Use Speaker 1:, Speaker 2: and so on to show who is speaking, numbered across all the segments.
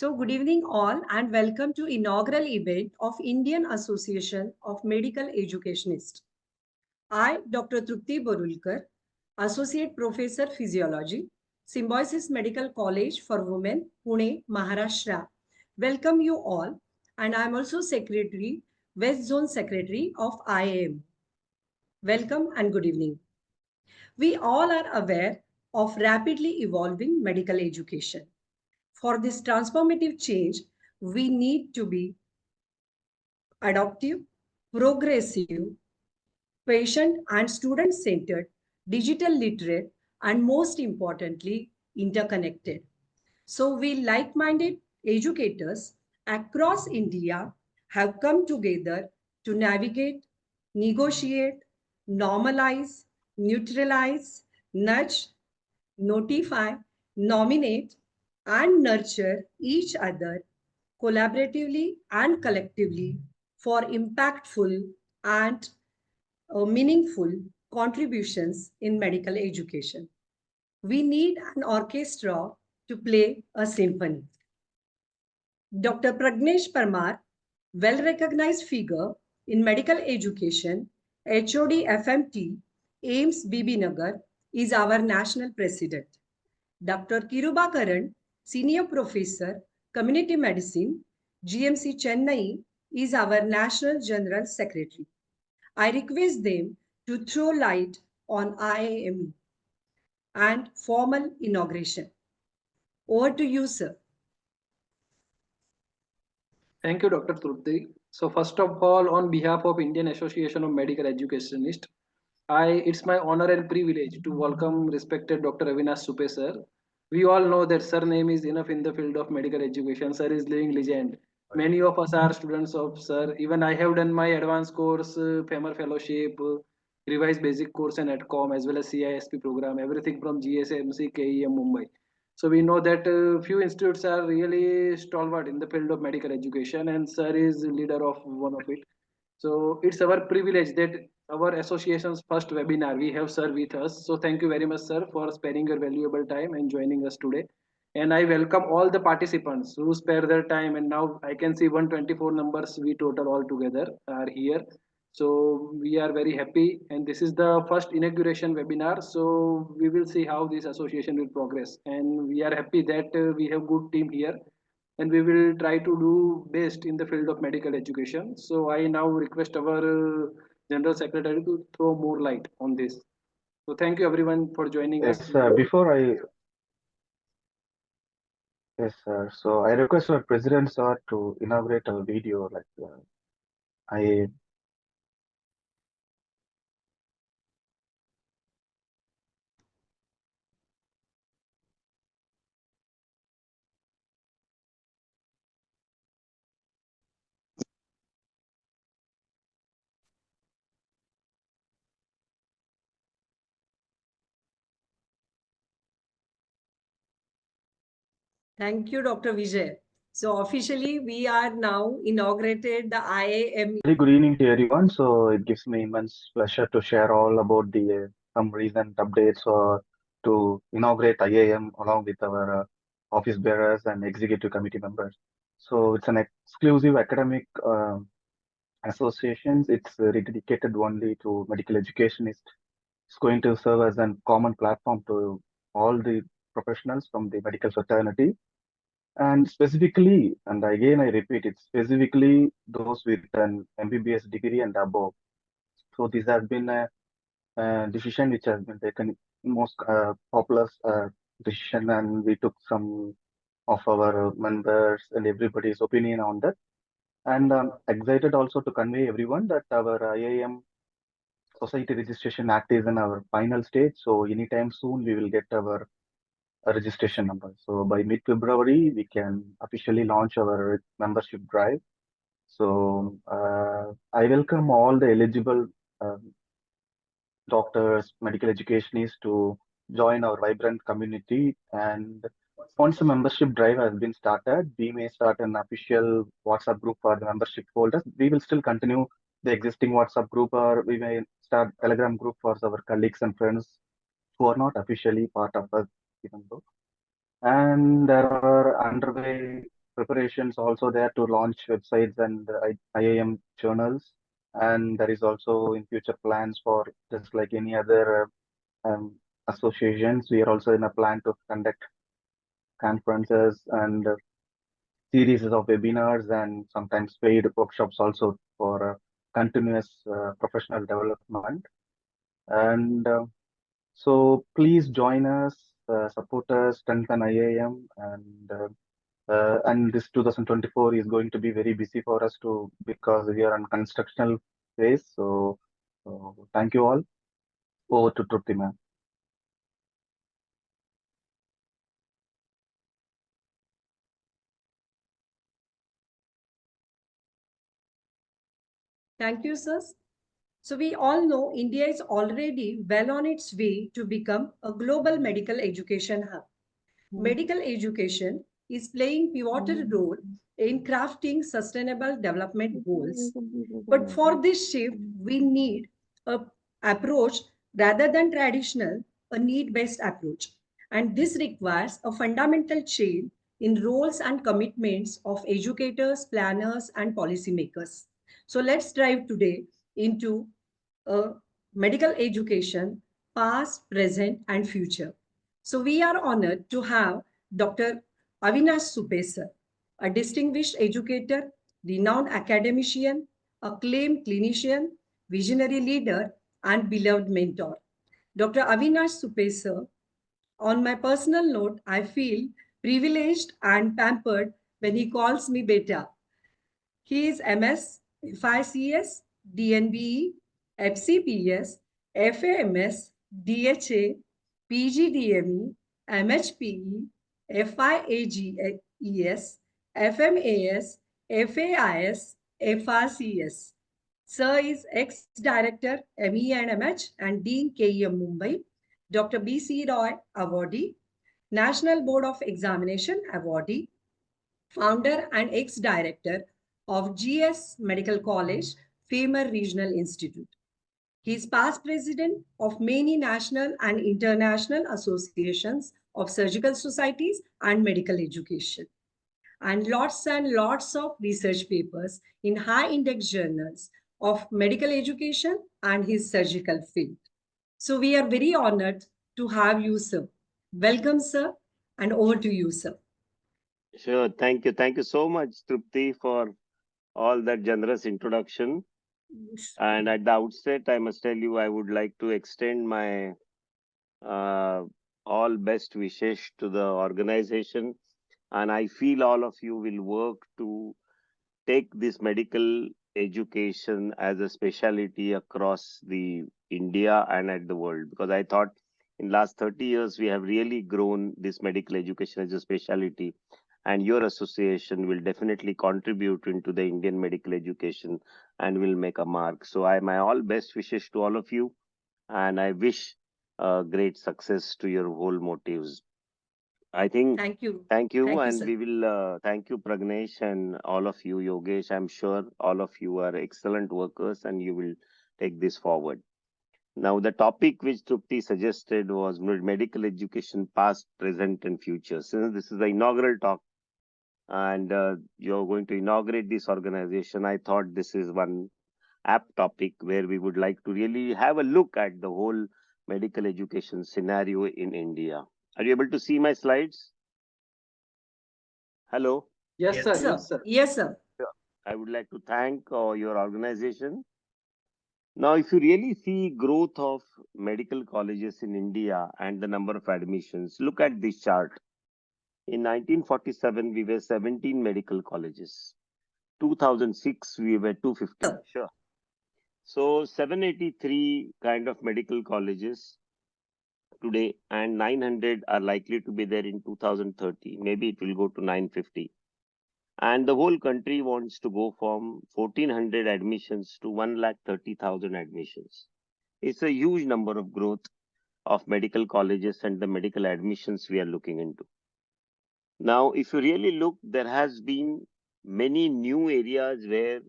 Speaker 1: So good evening all and welcome to inaugural event of Indian Association of Medical Educationists. I, Dr. Trupti Borulkar, Associate Professor Physiology, Symbiosis Medical College for Women, Pune, Maharashtra. Welcome you all, and I am also Secretary, West Zone Secretary of IAME. Welcome and good evening. We all are aware of rapidly evolving medical education. For this transformative change, we need to be adaptive, progressive, patient and student centered, digital literate, and most importantly, interconnected. So, we like minded educators across India have come together to navigate, negotiate, normalize, neutralize, nudge, notify, nominate, and nurture each other collaboratively and collectively for impactful and meaningful contributions in medical education. We need an orchestra to play a symphony. Dr. Pragnesh Parmar, well-recognized figure in medical education, HOD FMT, AIMS BB Nagar, is our national president. Dr. Kiruba Karan, Senior Professor, Community Medicine, GMC Chennai, is our National General Secretary. I request them to throw light on IAME and formal inauguration. Over to you, sir.
Speaker 2: Thank you, Dr. Trupti. So first of all, on behalf of Indian Association of Medical Educationists, it's my honor and privilege to welcome respected Dr. Avinash Supe, sir. We all know that sir name is enough in the field of medical education. Sir is living legend. Many of us are students of sir. Even I have done my advanced course, FEMER fellowship, revised basic course and EdCom as well as CISP program, everything from GSMC, KEM, Mumbai. So we know that few institutes are really stalwart in the field of medical education, and sir is leader of one of it. So it's our privilege that our association's first webinar we have sir with us. So thank you very much, sir, for sparing your valuable time and joining us today. And I welcome all the participants who spare their time. And now I can see 124 numbers we total all together are here. So we are very happy, and this is the first inauguration webinar. So we will see how this association will progress, and we are happy that we have good team here, and we will try to do best in the field of medical education. So I now request our General Secretary to throw more light on this. So thank you everyone for joining us.
Speaker 3: Yes, yes, sir. So I request our president, sir, to inaugurate our video. I
Speaker 1: Thank you, Dr. Vijay. So officially, we are now inaugurated the IAME.
Speaker 3: very good evening to everyone. So it gives me immense pleasure to share all about the some recent updates or to inaugurate IAM along with our office bearers and executive committee members. So it's an exclusive academic association. It's dedicated only to medical education. It's going to serve as a common platform to all the professionals from the medical fraternity. And specifically, and again I repeat, it's specifically those with an MBBS degree and above. So this has been a decision which has been taken most popular decision, and we took some of our members and everybody's opinion on that. And I'm excited also to convey everyone that our IAM Society Registration Act is in our final stage. So anytime soon we will get our registration number. So by mid-February, we can officially launch our membership drive. So I welcome all the eligible doctors, medical educationists to join our vibrant community. And once the membership drive has been started, we may start an official WhatsApp group for the membership holders. We will still continue the existing WhatsApp group, or we may start Telegram group for our colleagues and friends who are not officially part of us, even though. And there are underway preparations also there to launch websites and IAM journals. And there is also in future plans for just like any other associations. We are also in a plan to conduct conferences and series of webinars and sometimes paid workshops also for continuous professional development. And so please join us, support us, strengthen IAM, and this 2024 is going to be very busy for us too because we are on constructional phase. So thank you all. Over to Trupti, ma'am.
Speaker 1: Thank you, sir. So we all know India is already well on its way to become a global medical education hub. Medical education is playing pivotal role in crafting sustainable development goals. But for this shift, we need a approach rather than traditional, a need-based approach. And this requires a fundamental change in roles and commitments of educators, planners, and policymakers. So let's dive today into medical education, past, present, and future. So we are honored to have Dr. Avinash Supe, sir, a distinguished educator, renowned academician, acclaimed clinician, visionary leader, and beloved mentor. Dr. Avinash Supe, sir, on my personal note, I feel privileged and pampered when he calls me beta. He is MS, FICS, DNBE, FCPS, FAMS, DHA, PGDME, MHPE, FIAGES, FMAS, FAIS, FRCS. Sir is ex-director ME and MH and Dean KEM Mumbai, Dr. B.C. Roy Awardee, National Board of Examination Awardee, founder and ex-director of GS Medical College, Famer Regional Institute. He is past president of many national and international associations of surgical societies and medical education, and lots of research papers in high index journals of medical education and his surgical field. So we are very honored to have you, sir. Welcome, sir, and over to you, sir.
Speaker 4: Sure. Thank you. Thank you so much, Trupti, for all that generous introduction. And at the outset, I must tell you, I would like to extend my uh, all best wishes to the organization. And I feel all of you will work to take this medical education as a specialty across the India and at the world. Because I thought in last 30 years, we have really grown this medical education as a specialty. And your association will definitely contribute into the Indian medical education and will make a mark. So my all best wishes to all of you, and I wish great success to your whole motives. I think
Speaker 1: Thank you.
Speaker 4: thank you,
Speaker 1: Thank you,
Speaker 4: and
Speaker 1: sir.
Speaker 4: we will thank you, Pragnesh, and all of you, Yogesh. I'm sure all of you are excellent workers, and you will take this forward. Now, the topic which Trupti suggested was medical education, past, present, and future. Since this is the inaugural talk, and you're going to inaugurate this organization, I thought this is one apt topic where we would like to really have a look at the whole medical education scenario in India. Are you able to see my slides? Hello.
Speaker 2: Yes,
Speaker 1: Yes,
Speaker 2: sir.
Speaker 1: sir.
Speaker 2: Yes, sir.
Speaker 1: Yes, sir.
Speaker 4: I would like to thank your organization. Now, if you really see growth of medical colleges in India and the number of admissions, look at this chart. In 1947, we were 17 medical colleges. 2006, we were 250. Sure. So 783 kind of medical colleges today, and 900 are likely to be there in 2030. Maybe it will go to 950. And the whole country wants to go from 1400 admissions to 1,30,000 admissions. It's a huge number of growth of medical colleges and the medical admissions we are looking into. Now, if you really look, there has been many new areas where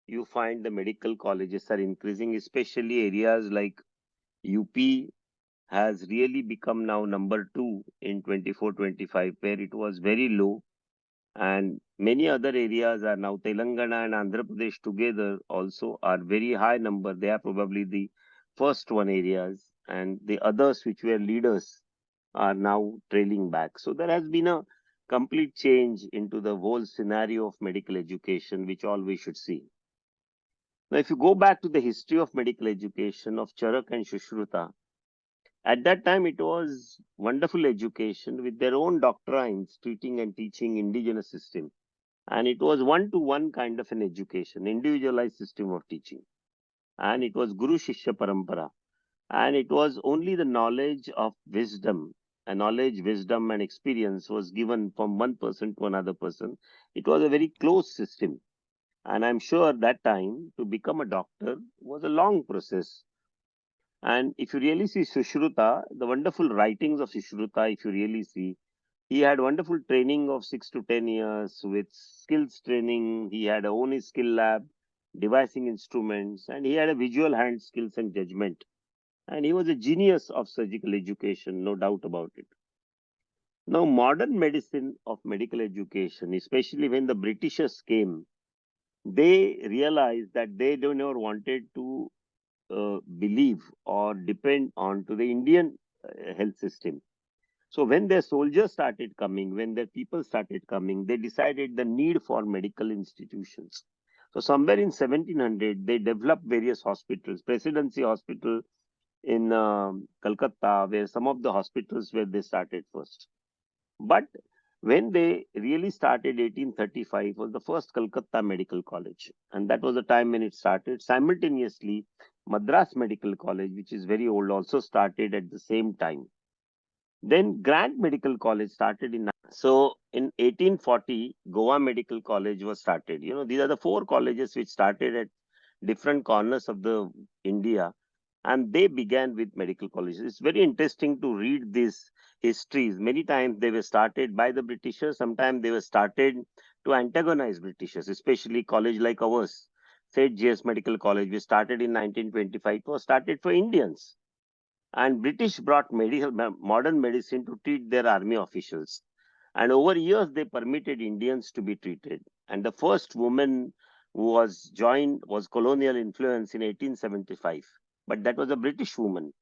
Speaker 4: you find the medical colleges are increasing, especially areas like UP has really become now number 2 in 24-25, where it was very low. And many other areas are now Telangana and Andhra Pradesh together also are very high number. They are probably the first one areas, and the others which were leaders are now trailing back. So there has been a complete change into the whole scenario of medical education, which all we should see. Now, if you go back to the history of medical education of Charak and Shushruta, at that time it was wonderful education with their own doctrines treating and teaching indigenous system. And it was one-to-one kind of an education, individualized system of teaching. And it was Guru Shishya Parampara. And it was only the knowledge of wisdom, a knowledge, wisdom, and experience was given from one person to another person. It was a very close system. And I'm sure that time to become a doctor was a long process. And if you really see Sushruta, the wonderful writings of Sushruta, if you really see, he had wonderful training of 6 to 10 years with skills training. He had own his skill lab, devising instruments, and he had a visual hand skills and judgment. And he was a genius of surgical education, no doubt about it. Now, modern medicine of medical education, especially when the Britishers came, they realized that they don't never wanted to believe or depend on to the Indian health system. So when their soldiers started coming, when their people started coming, they decided the need for medical institutions. So somewhere in 1700, they developed various hospitals, Presidency Hospital in Calcutta, where some of the hospitals where they started first. But when they really started, 1835 was the first Calcutta Medical College, and that was the time when it started. Simultaneously, Madras Medical College, which is very old, also started at the same time. Then Grant Medical College started in. So in 1840, Goa Medical College was started. You know, these are the four colleges which started at different corners of the India, and they began with medical colleges. It's very interesting to read these histories. Many times they were started by the Britishers. Sometimes they were started to antagonize Britishers, especially college like ours, St. J.S. Medical College. We started in 1925. It was started for Indians, and British brought modern medicine to treat their army officials. And over years, they permitted Indians to be treated. And the first woman who was joined was colonial influence in 1875. But that was a British woman.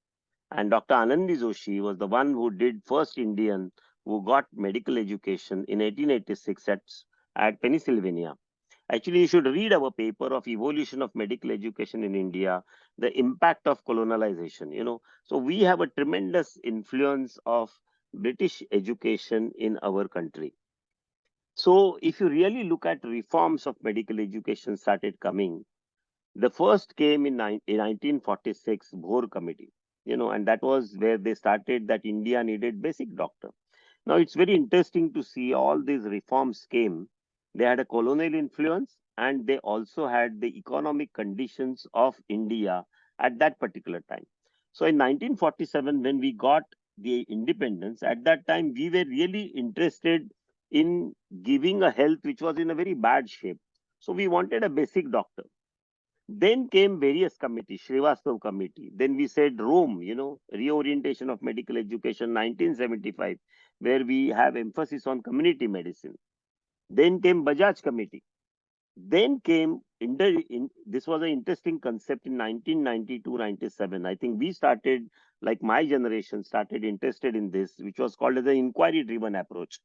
Speaker 4: And Dr. Anandi Joshi was the one who did first Indian who got medical education in 1886 at Pennsylvania. Actually, you should read our paper of evolution of medical education in India, the impact of colonialization. So we have a tremendous influence of British education in our country. So if you really look at reforms of medical education started coming, the first came in 1946 Bhor Committee, and that was where they started that India needed basic doctor. Now it's very interesting to see all these reforms came. They had a colonial influence and they also had the economic conditions of India at that particular time. So in 1947, when we got the independence, at that time we were really interested in giving a health which was in a very bad shape. So we wanted a basic doctor. Then came various committees, Srivastav committee. Then we said Rome, reorientation of medical education, 1975, where we have emphasis on community medicine. Then came Bajaj committee. Then came, this was an interesting concept in 1992-97. I think we started, like my generation, started interested in this, which was called as the inquiry-driven approach.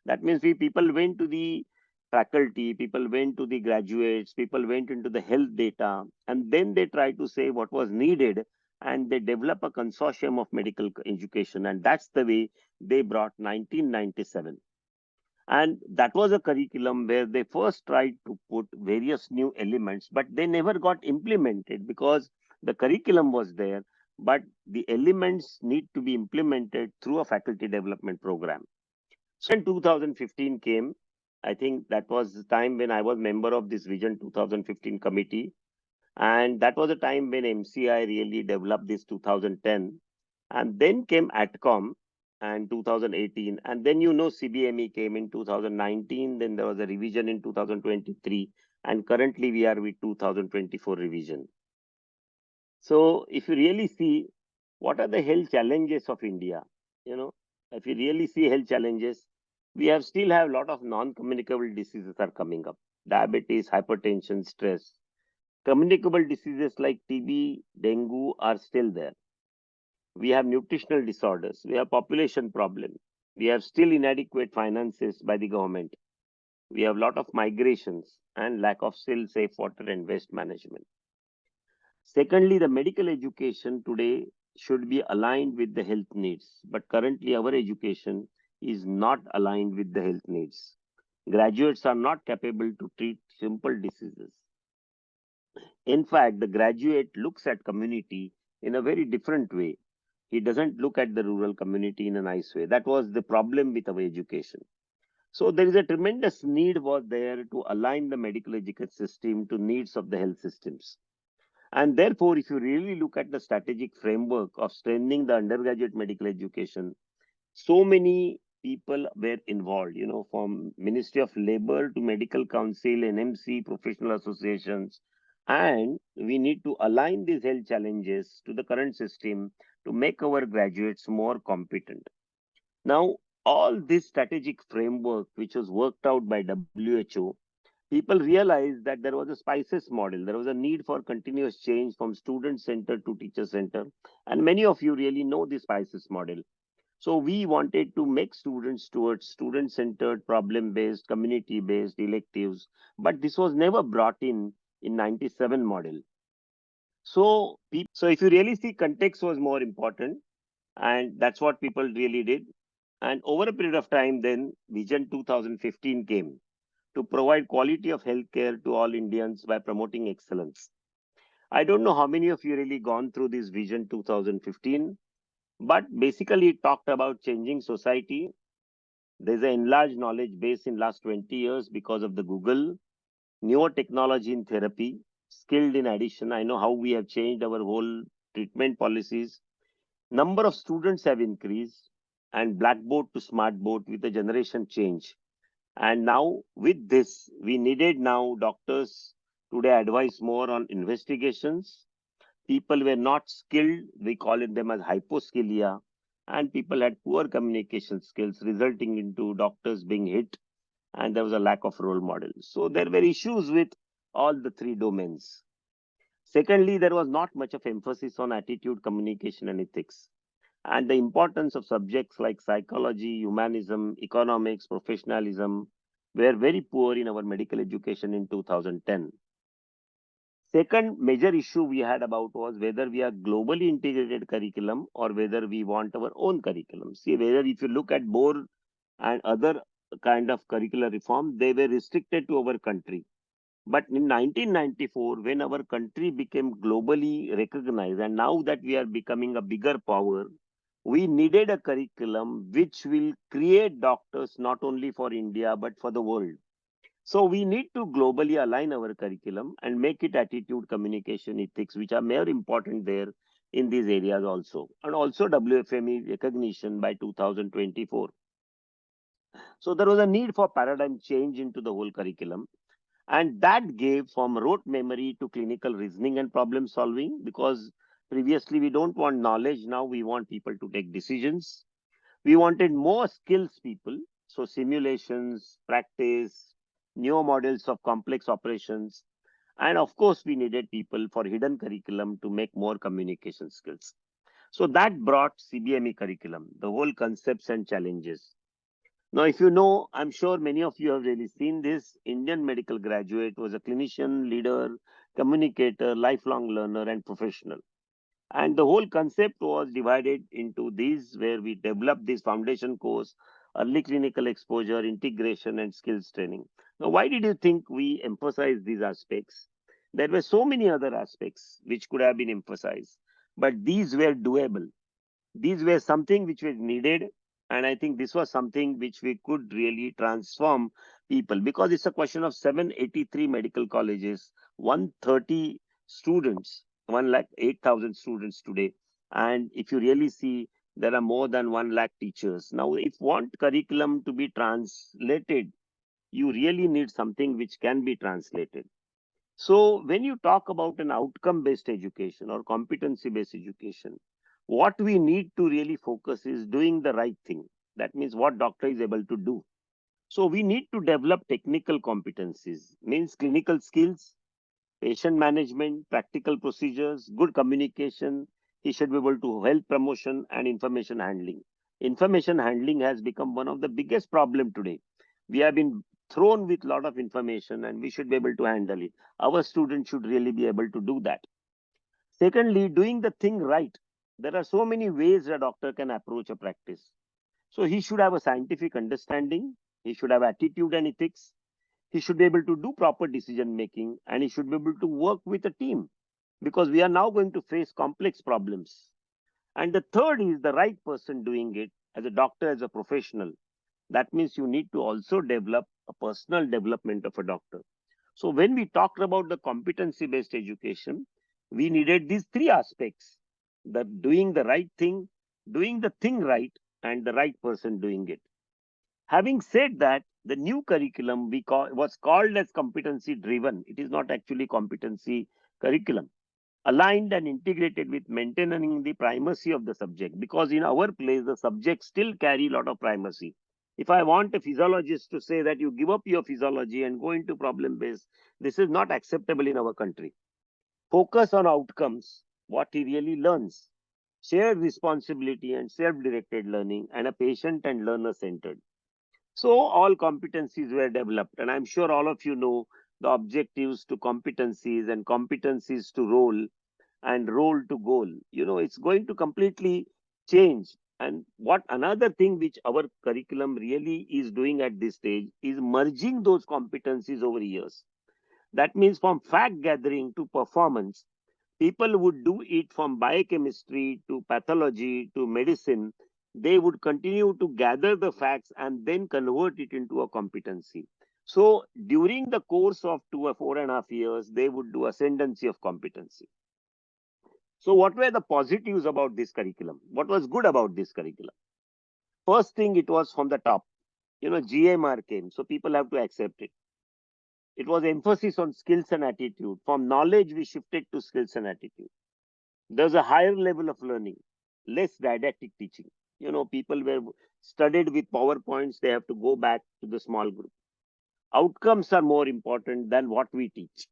Speaker 4: That means people went to the faculty, people went to the graduates, people went into the health data, and then they tried to say what was needed, and they develop a consortium of medical education, and that's the way they brought 1997. And that was a curriculum where they first tried to put various new elements, but they never got implemented because the curriculum was there, but the elements need to be implemented through a faculty development program. So when 2015 came, I think that was the time when I was member of this Vision 2015 committee. And that was the time when MCI really developed this 2010. And then came ATCOM and 2018. And then CBME came in 2019. Then there was a revision in 2023. And currently we are with 2024 revision. So if you really see what are the health challenges of India, if you really see health challenges, We have still have a lot of non-communicable diseases are coming up. Diabetes, hypertension, stress. Communicable diseases like TB, dengue are still there. We have nutritional disorders. We have population problem. We have still inadequate finances by the government. We have a lot of migrations and lack of still safe water and waste management. Secondly, the medical education today should be aligned with the health needs, but currently our education is not aligned with the health needs. Graduates are not capable to treat simple diseases. In fact, the graduate looks at community in a very different way. He doesn't look at the rural community in a nice way. That was the problem with our education. So there is a tremendous need was there to align the medical education system to needs of the health systems. And therefore, if you really look at the strategic framework of strengthening the undergraduate medical education, so many people were involved, from Ministry of Labor to Medical Council, NMC, professional associations. And we need to align these health challenges to the current system to make our graduates more competent. Now, all this strategic framework, which was worked out by WHO, people realized that there was a spices model. There was a need for continuous change from student center to teacher center. And many of you really know this spices model. So we wanted to make students towards student centered, problem based, community based electives. But this was never brought in 97 model. So if you really see, context was more important. And that's what people really did. And over a period of time, then Vision 2015 came to provide quality of healthcare to all Indians by promoting excellence. I don't know how many of you really gone through this Vision 2015, but basically it talked about changing society. There's an enlarged knowledge base in last 20 years because of the Google, newer technology in therapy, skilled in addition. I know how we have changed our whole treatment policies. Number of students have increased and blackboard to smartboard with the generation change. And now with this, we needed now doctors today advise more on investigations. People were not skilled. We call it them as hyposkilia. And people had poor communication skills, resulting into doctors being hit. And there was a lack of role models. So there were issues with all the three domains. Secondly, there was not much of emphasis on attitude, communication, and ethics. And the importance of subjects like psychology, humanism, economics, professionalism were very poor in our medical education in 2010. Second major issue we had about was whether we are globally integrated curriculum or whether we want our own curriculum. See, whether if you look at Bohr and other kind of curricular reform, they were restricted to our country. But in 1994, when our country became globally recognized, and now that we are becoming a bigger power, we needed a curriculum which will create doctors not only for India but for the world. So we need to globally align our curriculum and make it attitude, communication, ethics, which are more important there in these areas also. And also WFME recognition by 2024. So there was a need for paradigm change into the whole curriculum. And that gave from rote memory to clinical reasoning and problem solving, because previously we don't want knowledge, now we want people to take decisions. We wanted more skills people, so simulations, practice, new models of complex operations. And of course, we needed people for hidden curriculum to make more communication skills. So that brought CBME curriculum, the whole concepts and challenges. Now, if you know, I'm sure many of you have really seen this. Indian medical graduate was a clinician, leader, communicator, lifelong learner, and professional. And the whole concept was divided into these, where we developed this foundation course, early clinical exposure, integration, and skills training. Now, why did you think we emphasize these aspects? There were so many other aspects which could have been emphasized, but these were doable. These were something which was needed. And I think this was something which we could really transform people, because it's a question of 783 medical colleges, 130 students, 1 lakh 8,000 students today. And if you really see, there are more than 1 lakh teachers. Now, if want curriculum to be translated, you really need something which can be translated. So when you talk about an outcome-based education or competency-based education, what we need to really focus is doing the right thing. That means what doctor is able to do. So we need to develop technical competencies, means clinical skills, patient management, practical procedures, good communication. He should be able to health promotion and information handling. Information handling has become one of the biggest problem today. We have been thrown with a lot of information and we should be able to handle it. Our students should really be able to do that. Secondly, doing the thing right. There are so many ways a doctor can approach a practice. So he should have a scientific understanding. He should have attitude and ethics. He should be able to do proper decision making, and he should be able to work with a team, because we are now going to face complex problems. And the third is the right person doing it as a doctor, as a professional. That means you need to also develop a personal development of a doctor. So when we talked about the competency based education, we needed these three aspects: the doing the right thing, doing the thing right, and the right person doing it. Having said that, the new curriculum was called as competency driven. It is not actually competency curriculum. Aligned and integrated with maintaining the primacy of the subject, because in our place the subjects still carry a lot of primacy. If I want a physiologist to say that you give up your physiology and go into problem based, this is not acceptable in our country. Focus on outcomes, what he really learns, shared responsibility and self-directed learning, and a patient and learner centered. So all competencies were developed, and I'm sure all of you know the objectives to competencies and competencies to role and role to goal. It's going to completely change. And what another thing which our curriculum really is doing at this stage is merging those competencies over years. That means from fact gathering to performance, people would do it from biochemistry to pathology to medicine. They would continue to gather the facts and then convert it into a competency. So during the course of 4.5 years, they would do ascendancy of competency. So what were the positives about this curriculum? What was good about this curriculum? First thing, it was from the top. GMR came, so people have to accept it. It was emphasis on skills and attitude. From knowledge, we shifted to skills and attitude. There's a higher level of learning, less didactic teaching. People were studied with PowerPoints, they have to go back to the small group. Outcomes are more important than what we teach.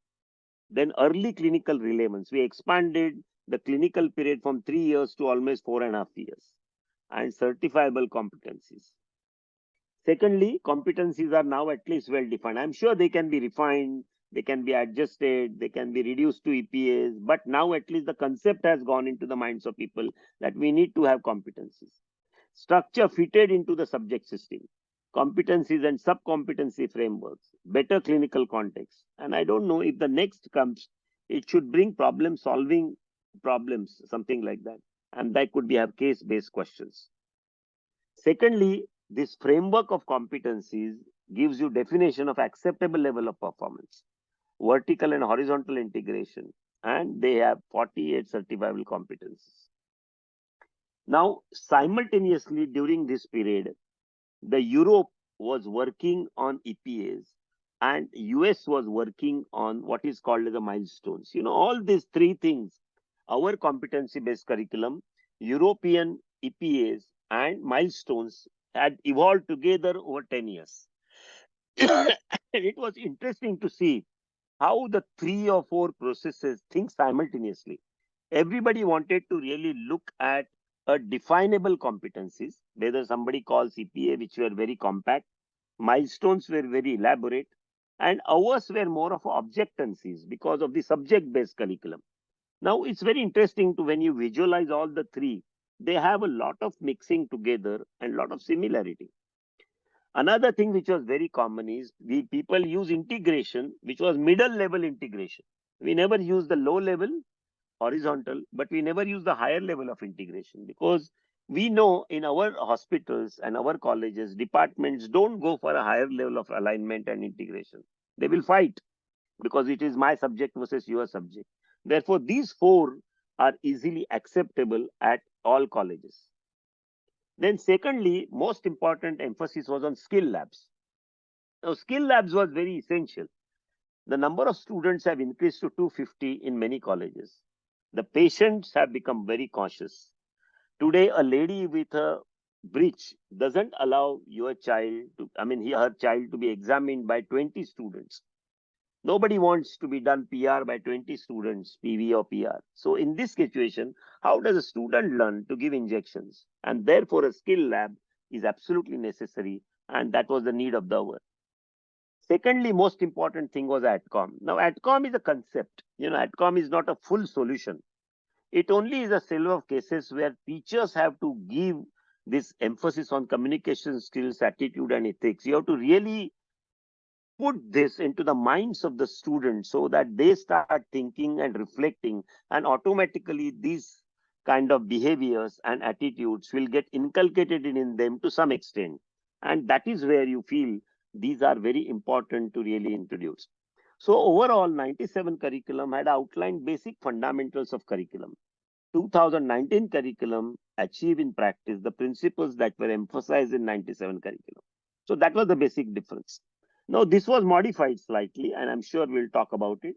Speaker 4: Then early clinical relevance. We expanded the clinical period from 3 years to almost 4.5 years. And certifiable competencies. Secondly, competencies are now at least well defined. I'm sure they can be refined, they can be adjusted, they can be reduced to EPAs, but now at least the concept has gone into the minds of people that we need to have competencies. Structure fitted into the subject system, competencies and sub-competency frameworks, better clinical context. And I don't know if the next comes, it should bring problem-solving problems, something like that. And that could be have case-based questions. Secondly, this framework of competencies gives you definition of acceptable level of performance, vertical and horizontal integration, and they have 48 certifiable competencies. Now, simultaneously during this period, the Europe was working on EPAs and US was working on what is called as the milestones. All these three things, our competency-based curriculum, European EPAs and milestones had evolved together over 10 years. And it was interesting to see how the 3 or 4 processes think simultaneously. Everybody wanted to really look at a definable competencies, whether somebody calls EPA, which were very compact, milestones were very elaborate, and ours were more of objectancies because of the subject-based curriculum. Now, it's very interesting to when you visualize all the three, they have a lot of mixing together and a lot of similarity. Another thing which was very common is people use integration, which was middle level integration. We never use the low level horizontal, but we never use the higher level of integration, because we know in our hospitals and our colleges, departments don't go for a higher level of alignment and integration. They will fight because it is my subject versus your subject. Therefore, these 4 are easily acceptable at all colleges. Then secondly, most important emphasis was on skill labs. Now, skill labs was very essential. The number of students have increased to 250 in many colleges. The patients have become very cautious. Today, a lady with a bridge doesn't allow your child to, her child to be examined by 20 students. Nobody wants to be done PR by 20 students, PV or PR. So in this situation, how does a student learn to give injections? And therefore, a skill lab is absolutely necessary. And that was the need of the hour. Secondly, most important thing was AdCom. Now, AdCom is a concept. AdCom is not a full solution. It only is a set of cases where teachers have to give this emphasis on communication skills, attitude, and ethics. You have to really put this into the minds of the students so that they start thinking and reflecting, and automatically these kind of behaviors and attitudes will get inculcated in them to some extent. And that is where you feel these are very important to really introduce. So overall, 97 curriculum had outlined basic fundamentals of curriculum. 2019 curriculum achieve in practice the principles that were emphasized in 97 curriculum. So that was the basic difference. Now, this was modified slightly, and I'm sure we'll talk about it.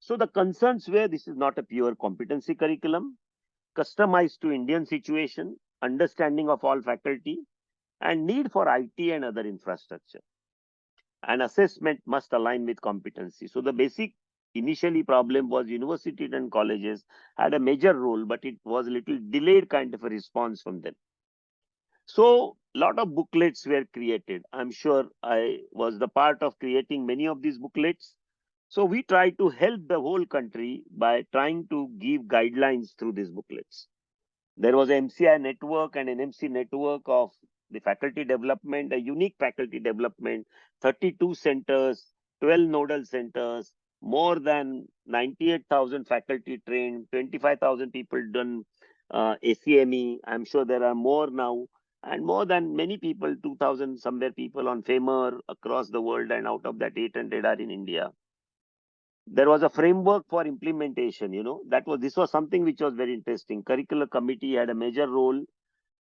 Speaker 4: So the concerns were this is not a pure competency curriculum, customized to Indian situation, understanding of all faculty, and need for IT and other infrastructure. And assessment must align with competency. So the basic initially problem was universities and colleges had a major role, but it was a little delayed kind of a response from them. So a lot of booklets were created. I'm sure I was the part of creating many of these booklets. So we tried to help the whole country by trying to give guidelines through these booklets. There was an MCI network and an MC network of the faculty development, a unique faculty development, 32 centers, 12 nodal centers, more than 98,000 faculty trained, 25,000 people done ACME. I'm sure there are more now, and more than many people, 2,000 somewhere people on FAMER across the world, and out of that 800 are in India. There was a framework for implementation. This was something which was very interesting. Curricular committee had a major role,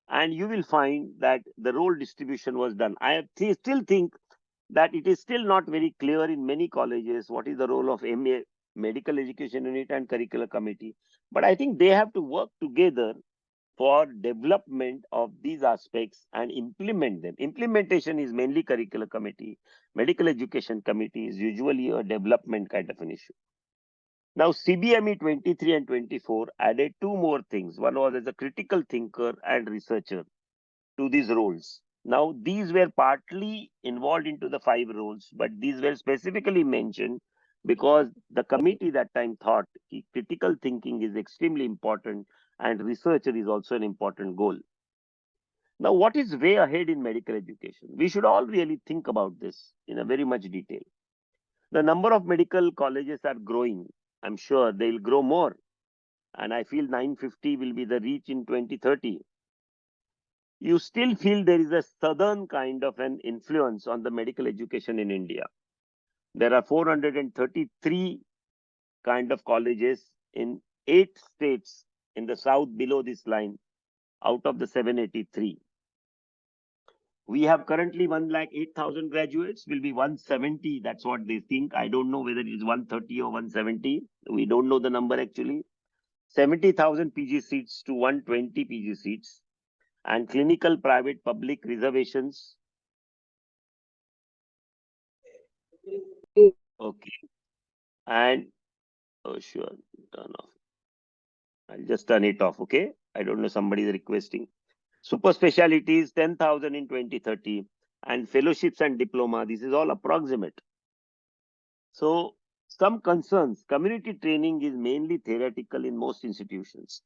Speaker 4: and you will find that the role distribution was done. Still think that it is still not very clear in many colleges what is the role of MA, medical education unit, and curricular committee. But I think they have to work together for development of these aspects and implement them. Implementation is mainly curricular committee. Medical education committee is usually a development kind of an issue. Now, CBME 23 and 24 added two more things. One was as a critical thinker and researcher to these roles. Now, these were partly involved into the 5 roles, but these were specifically mentioned because the committee that time thought critical thinking is extremely important and researcher is also an important goal. Now, what is way ahead in medical education? We should all really think about this in a very much detail. The number of medical colleges are growing. I'm sure they'll grow more. And I feel 950 will be the reach in 2030. You still feel there is a southern kind of an influence on the medical education in India. There are 433 kind of colleges in 8 states in the south below this line out of the 783. We have currently 1,08,000 graduates, will be 170. That's what they think. I don't know whether it is 130 or 170. We don't know the number actually. 70,000 PG seats to 120 PG seats. And clinical, private, public reservations. Okay. And, oh, sure, turn off. I'll just turn it off, okay? I don't know, somebody is requesting. Super specialties, 10,000 in 2030. And fellowships and diploma, this is all approximate. So, some concerns. Community training is mainly theoretical in most institutions.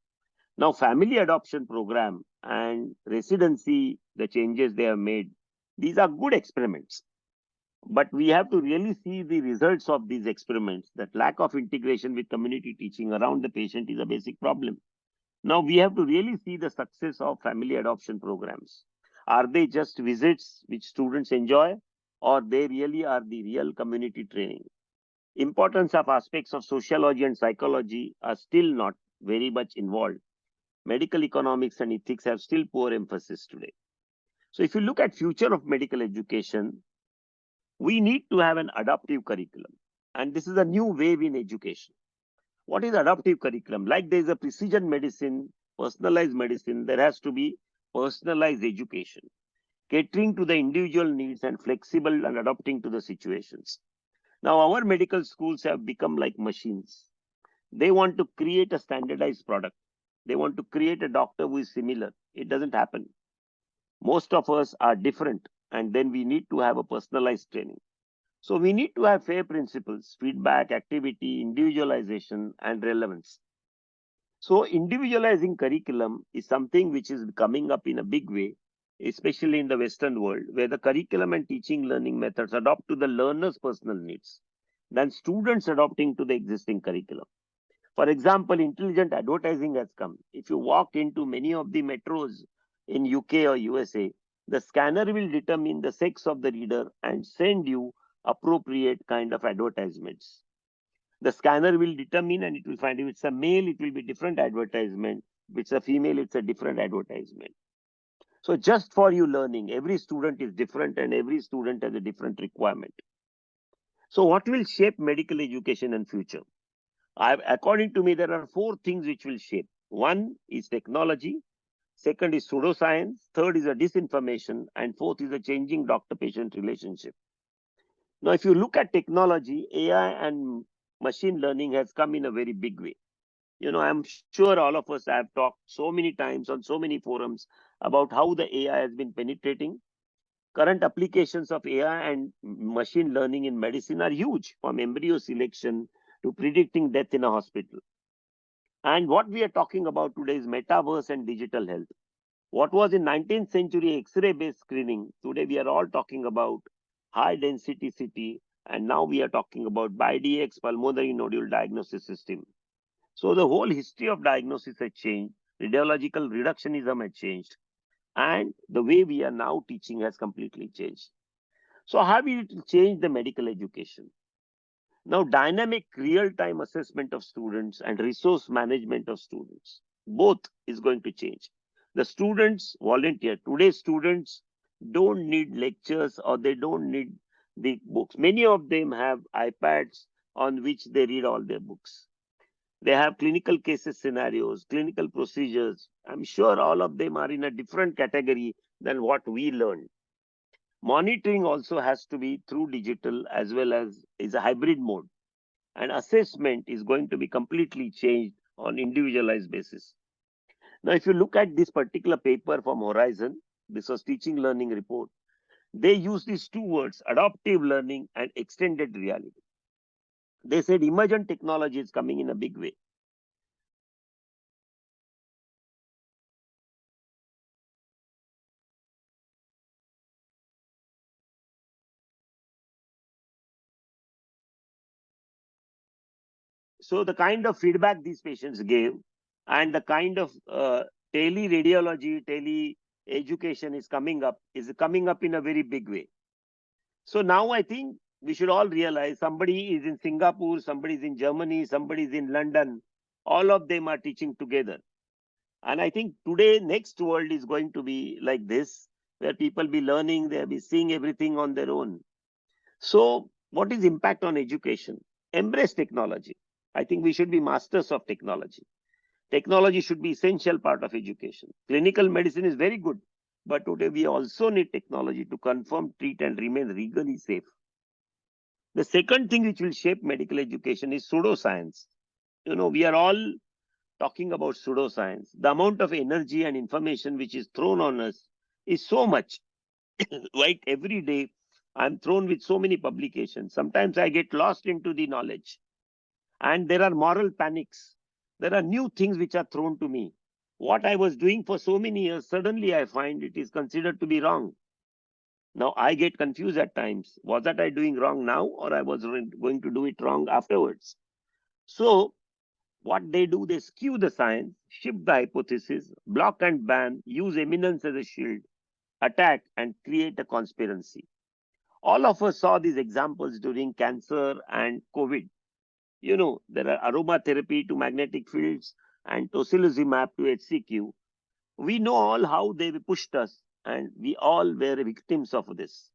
Speaker 4: Now, family adoption program and residency, the changes they have made, these are good experiments. But we have to really see the results of these experiments. That lack of integration with community teaching around the patient is a basic problem. Now, we have to really see the success of family adoption programs. Are they just visits which students enjoy, or they really are the real community training? Importance of aspects of sociology and psychology are still not very much involved. Medical economics and ethics have still poor emphasis today. So if you look at future of medical education, we need to have an adaptive curriculum. And this is a new wave in education. What is adaptive curriculum? Like there is a precision medicine, personalized medicine, there has to be personalized education, catering to the individual needs and flexible and adapting to the situations. Now, our medical schools have become like machines. They want to create a standardized product. They want to create a doctor who is similar. It doesn't happen. Most of us are different, and then we need to have a personalized training. So we need to have fair principles, feedback, activity, individualization, and relevance. So individualizing curriculum is something which is coming up in a big way, especially in the Western world, where the curriculum and teaching learning methods adopt to the learner's personal needs than students adopting to the existing curriculum. For example, intelligent advertising has come. If you walk into many of the metros in UK or USA, the scanner will determine the sex of the reader and send you appropriate kind of advertisements. The scanner will determine and it will find if it's a male, it will be different advertisement. If it's a female, it's a different advertisement. So just for you learning, every student is different and every student has a different requirement. So what will shape medical education in future? According to me, there are four things which will shape. One is technology. Second is pseudoscience. Third is a disinformation. And fourth is a changing doctor-patient relationship. Now, if you look at technology, AI and machine learning has come in a very big way. I'm sure all of us have talked so many times on so many forums about how the AI has been penetrating. Current applications of AI and machine learning in medicine are huge, from embryo selection to predicting death in a hospital. And what we are talking about today is metaverse and digital health. What was in 19th century X-ray based screening, today we are all talking about high density CT, and now we are talking about BIDX pulmonary nodule diagnosis system. So the whole history of diagnosis has changed, radiological reductionism has changed, and the way we are now teaching has completely changed. So how will it change the medical education? Now, dynamic real-time assessment of students and resource management of students, both is going to change. The students volunteer. Today's students don't need lectures or they don't need the books. Many of them have iPads on which they read all their books. They have clinical cases scenarios, clinical procedures. I'm sure all of them are in a different category than what we learned. Monitoring also has to be through digital as well as is a hybrid mode. And assessment is going to be completely changed on individualized basis. Now, if you look at this particular paper from Horizon, this was teaching learning report, they use these two words, adaptive learning and extended reality. They said emergent technology is coming in a big way. So the kind of feedback these patients gave and the kind of tele-radiology, tele-education is coming up in a very big way. So now I think we should all realize somebody is in Singapore, somebody is in Germany, somebody is in London. All of them are teaching together. And I think today, next world is going to be like this, where people be learning, they'll be seeing everything on their own. So what is impact on education? Embrace technology. I think we should be masters of technology. Technology should be essential part of education. Clinical medicine is very good, but today we also need technology to confirm, treat, and remain legally safe. The second thing which will shape medical education is pseudoscience. We are all talking about pseudoscience. The amount of energy and information which is thrown on us is so much. Like every day, I'm thrown with so many publications. Sometimes I get lost into the knowledge. And there are moral panics. There are new things which are thrown to me. What I was doing for so many years, suddenly I find it is considered to be wrong. Now I get confused at times. Was that I doing wrong now or I was going to do it wrong afterwards? So what they do, they skew the science, shift the hypothesis, block and ban, use eminence as a shield, attack and create a conspiracy. All of us saw these examples during cancer and COVID. There are aromatherapy to magnetic fields and tocilizumab to HCQ. We know all how they pushed us and we all were victims of this.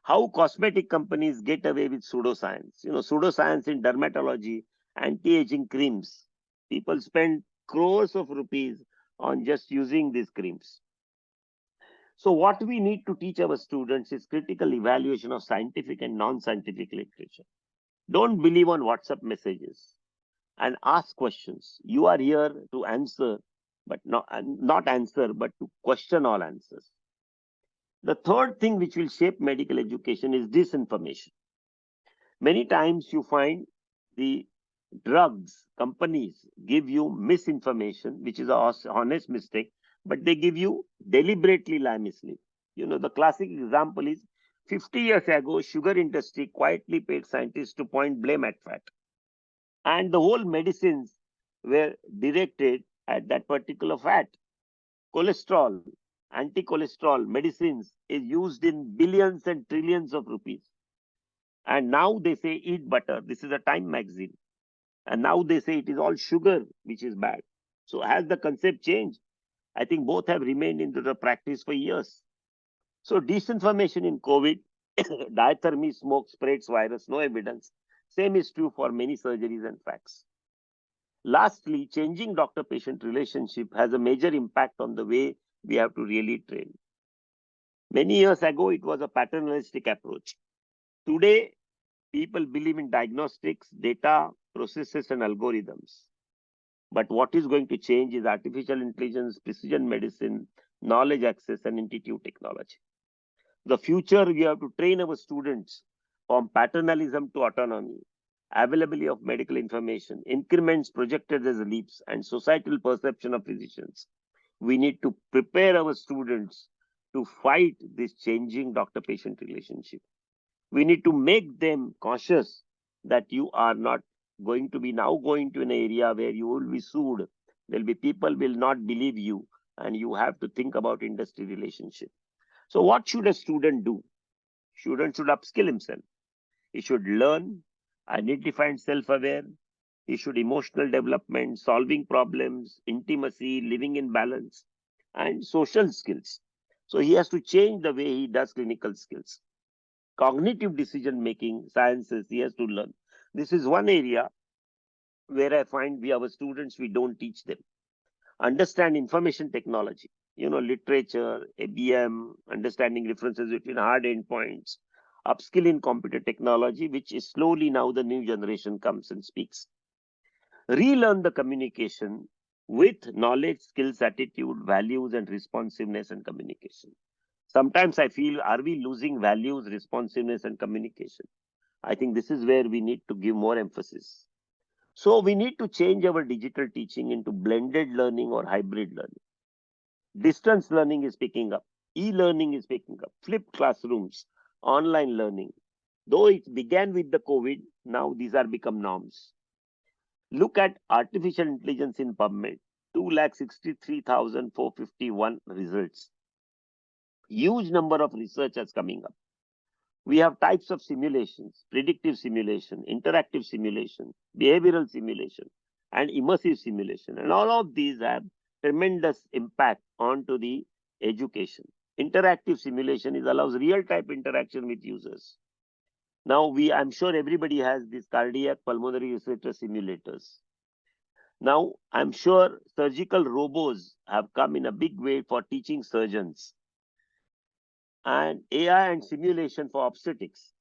Speaker 4: How cosmetic companies get away with pseudoscience. Pseudoscience in dermatology, anti-aging creams. People spend crores of rupees on just using these creams. So what we need to teach our students is critical evaluation of scientific and non-scientific literature. Don't believe on WhatsApp messages and ask questions. You are here to answer, but not answer, but to question all answers. The third thing which will shape medical education is disinformation. Many times you find the drugs companies give you misinformation, which is a honest mistake, but they give you deliberately lie mislead. You know, the classic example is 50 years ago, sugar industry quietly paid scientists to point blame at fat. And the whole medicines were directed at that particular fat. Cholesterol, anti-cholesterol medicines is used in billions and trillions of rupees. And now they say eat butter. This is a Time magazine. And now they say it is all sugar, which is bad. So has the concept changed? I think both have remained into the practice for years. So disinformation in COVID, diathermy, smoke spreads virus, no evidence. Same is true for many surgeries and facts. Lastly, changing doctor-patient relationship has a major impact on the way we have to really train. Many years ago, it was a paternalistic approach. Today, people believe in diagnostics, data, processes, and algorithms. But what is going to change is artificial intelligence, precision medicine, knowledge access, and intuitive technology. The future, we have to train our students from paternalism to autonomy, availability of medical information, increments projected as leaps, and societal perception of physicians. We need to prepare our students to fight this changing doctor-patient relationship. We need to make them cautious that you are not going to be now going to an area where you will be sued. There'll be people will not believe you, and you have to think about industry relationship. So what should a student do? Student should upskill himself. He should learn, identify and self-aware. He should emotional development, solving problems, intimacy, living in balance, and social skills. So he has to change the way he does clinical skills. Cognitive decision making, sciences, he has to learn. This is one area where I find our students, we don't teach them. Understand information technology, literature, ABM, understanding differences between hard endpoints, upskill in computer technology, which is slowly now the new generation comes and speaks. Relearn the communication with knowledge, skills, attitude, values, and responsiveness and communication. Sometimes I feel, are we losing values, responsiveness, and communication? I think this is where we need to give more emphasis. So we need to change our digital teaching into blended learning or hybrid learning. Distance learning is picking up. E-learning is picking up. Flipped classrooms, online learning. Though it began with the COVID, now these are become norms. Look at artificial intelligence in PubMed. 2,63,451 results. Huge number of researchers coming up. We have types of simulations, predictive simulation, interactive simulation, behavioral simulation, and immersive simulation. And all of these have tremendous impact onto the education. Interactive simulation allows real-time interaction with users. Now, I'm sure everybody has these cardiac pulmonary receptor simulators. Now, I'm sure surgical robots have come in a big way for teaching surgeons, and AI and simulation for obstetrics.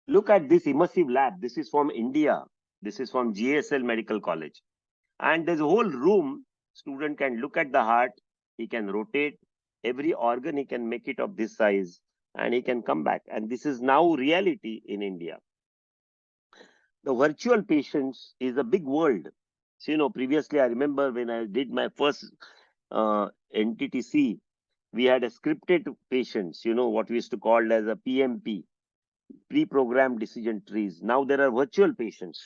Speaker 4: Look at this immersive lab. This is from India. This is from GSL Medical College. And there's a whole room. Student can look at the heart. He can rotate every organ. He can make it of this size. and he can come back. And this is now reality in India. The virtual patients is a big world. So, previously I remember when I did my first NTTC, we had a scripted patients, what we used to call as a PMP, pre-programmed decision trees. Now there are virtual patients.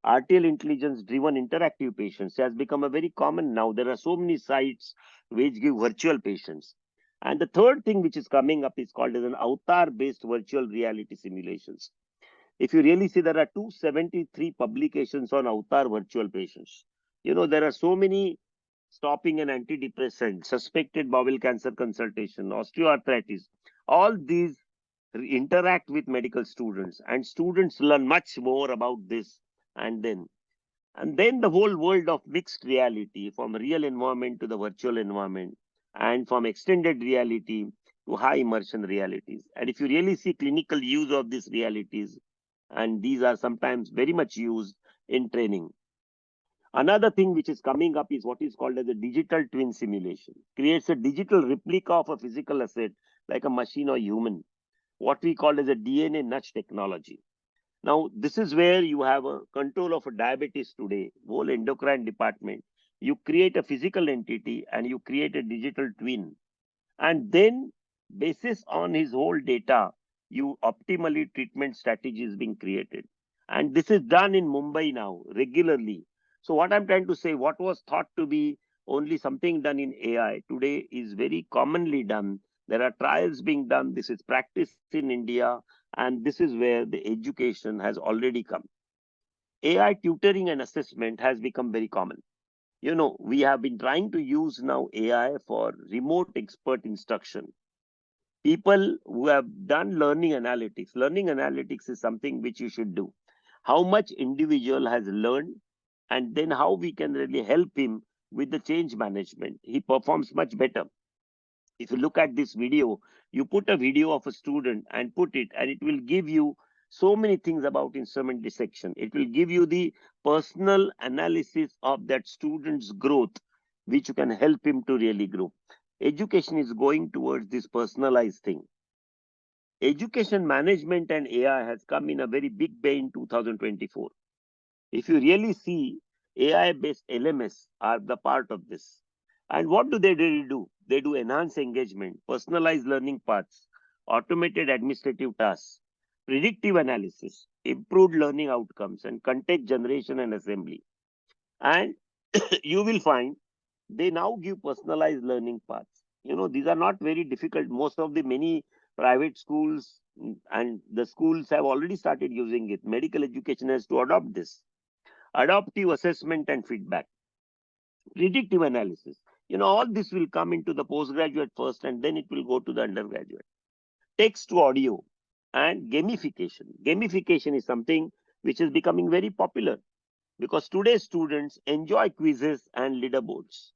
Speaker 4: RTL intelligence driven interactive patients has become a very common now. There are so many sites which give virtual patients. And the third thing which is coming up is called as an avatar based virtual reality simulations. If you really see, there are 273 publications on avatar virtual patients. There are so many stopping an antidepressant, suspected bowel cancer consultation, osteoarthritis. All these interact with medical students, and students learn much more about this. And then the whole world of mixed reality, from real environment to the virtual environment, and from extended reality to high immersion realities. And if you really see clinical use of these realities, and these are sometimes very much used in training. Another thing which is coming up is what is called as a digital twin simulation. Creates a digital replica of a physical asset like a machine or human, what we call as a DNA nudge technology. Now, this is where you have a control of a diabetes today, whole endocrine department. You create a physical entity and you create a digital twin. And then, basis on his whole data, you optimally treatment strategy is being created. And this is done in Mumbai now regularly. So what I'm trying to say, what was thought to be only something done in AI today is very commonly done. There are trials being done. This is practice in India, and this is where the education has already come. AI tutoring and assessment has become very common. We have been trying to use now AI for remote expert instruction. People who have done learning analytics. Learning analytics is something which you should do. How much individual has learned, and then how we can really help him with the change management. He performs much better. If you look at this video, you put a video of a student and put it, and it will give you so many things about instrument dissection. It will give you the personal analysis of that student's growth, which you can help him to really grow. Education is going towards this personalized thing. Education management and AI has come in a very big way in 2024. If you really see, AI-based LMS are the part of this. And what do they really do? They do enhance engagement, personalized learning paths, automated administrative tasks, predictive analysis, improved learning outcomes, and context generation and assembly. And you will find they now give personalized learning paths. These are not very difficult. Most of the many private schools and the schools have already started using it. Medical education has to adopt this. Adaptive assessment and feedback, predictive analysis. All this will come into the postgraduate first, and then it will go to the undergraduate. Text to audio and gamification. Gamification is something which is becoming very popular because today's students enjoy quizzes and leaderboards.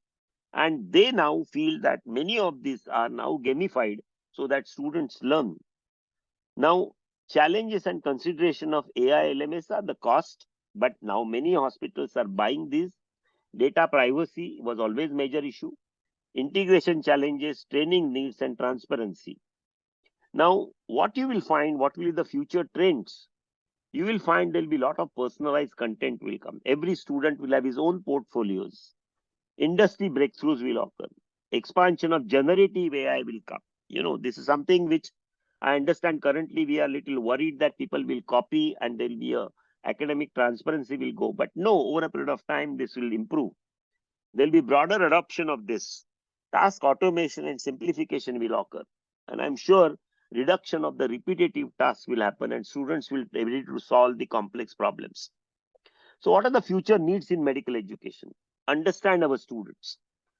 Speaker 4: And they now feel that many of these are now gamified so that students learn. Now, challenges and consideration of AI LMS are the cost, but now many hospitals are buying these. Data privacy was always major issue. Integration challenges, training needs, and transparency. Now, what you will find, what will be the future trends? You will find there will be a lot of personalized content will come. Every student will have his own portfolios. Industry breakthroughs will occur. Expansion of generative AI will come. This is something which I understand currently we are a little worried that people will copy and there will be a academic transparency will go. But no, over a period of time, this will improve. There will be broader adoption of this. Task automation and simplification will occur. And I'm sure reduction of the repetitive tasks will happen and students will be able to solve the complex problems. So what are the future needs in medical education? Understand our students.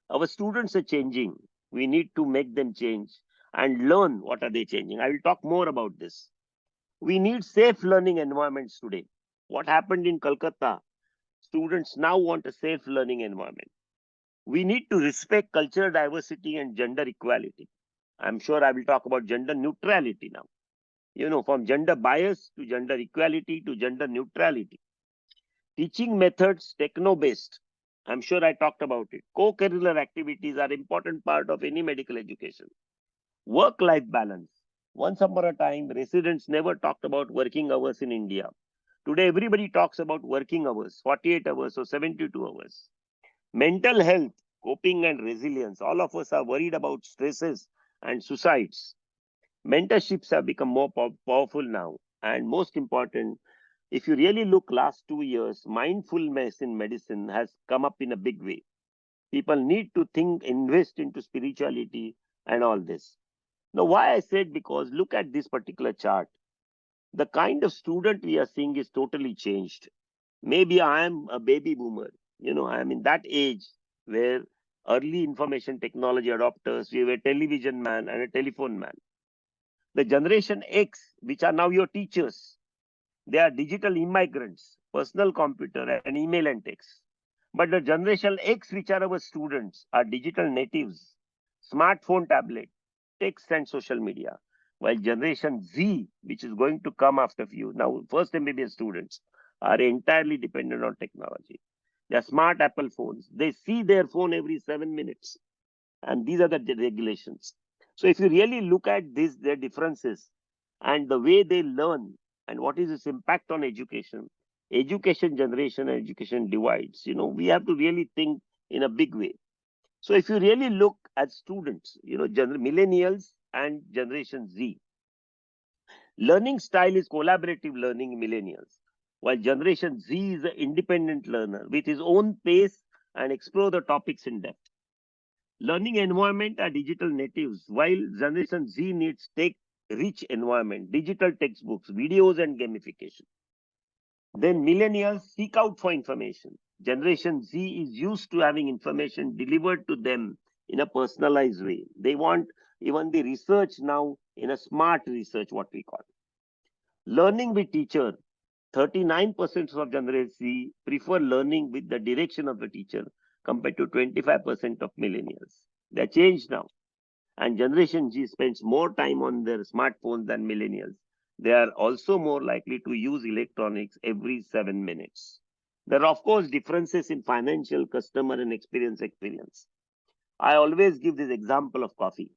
Speaker 4: Our students are changing. We need to make them change and learn what are they changing. I will talk more about this. We need safe learning environments today. What happened in Kolkata? Students now want a safe learning environment. We need to respect cultural diversity and gender equality. I'm sure I will talk about gender neutrality now. From gender bias to gender equality to gender neutrality. Teaching methods, techno-based. I'm sure I talked about it. Co-curricular activities are important part of any medical education. Work-life balance. Once upon a time, residents never talked about working hours in India. Today, everybody talks about working hours, 48 hours or 72 hours. Mental health, coping and resilience. All of us are worried about stresses and suicides. Mentorships have become more powerful now. And most important, if you really look last 2 years, mindfulness in medicine has come up in a big way. People need to think, invest into spirituality and all this. Now, why I said, because look at this particular chart. The kind of student we are seeing is totally changed. Maybe I am a baby boomer. I am in that age where early information technology adopters, we were a television man and a telephone man. The generation X, which are now your teachers, they are digital immigrants, personal computer and email and text. But the generation X, which are our students, are digital natives, smartphone, tablet, text and social media. While generation Z, which is going to come after few, now first MBBS students are entirely dependent on technology. They are smart Apple phones. They see their phone every 7 minutes. And these are the regulations. So if you really look at this, their differences and the way they learn and what is its impact on education generation and education divides, we have to really think in a big way. So if you really look at students, millennials and generation Z, learning style is collaborative learning in millennials, while generation Z is an independent learner with his own pace and explore the topics in depth. Learning environment are digital natives, while Generation Z needs tech-rich environment, digital textbooks, videos, and gamification. Then millennials seek out for information. Generation Z is used to having information delivered to them in a personalized way. They want even the research now in a smart research, what we call. Learning with teacher. 39% of Generation Z prefer learning with the direction of the teacher compared to 25% of millennials. They are changed now. And Generation G spends more time on their smartphones than millennials. They are also more likely to use electronics every 7 minutes. There are, of course, differences in financial, customer, and experience. I always give this example of coffee.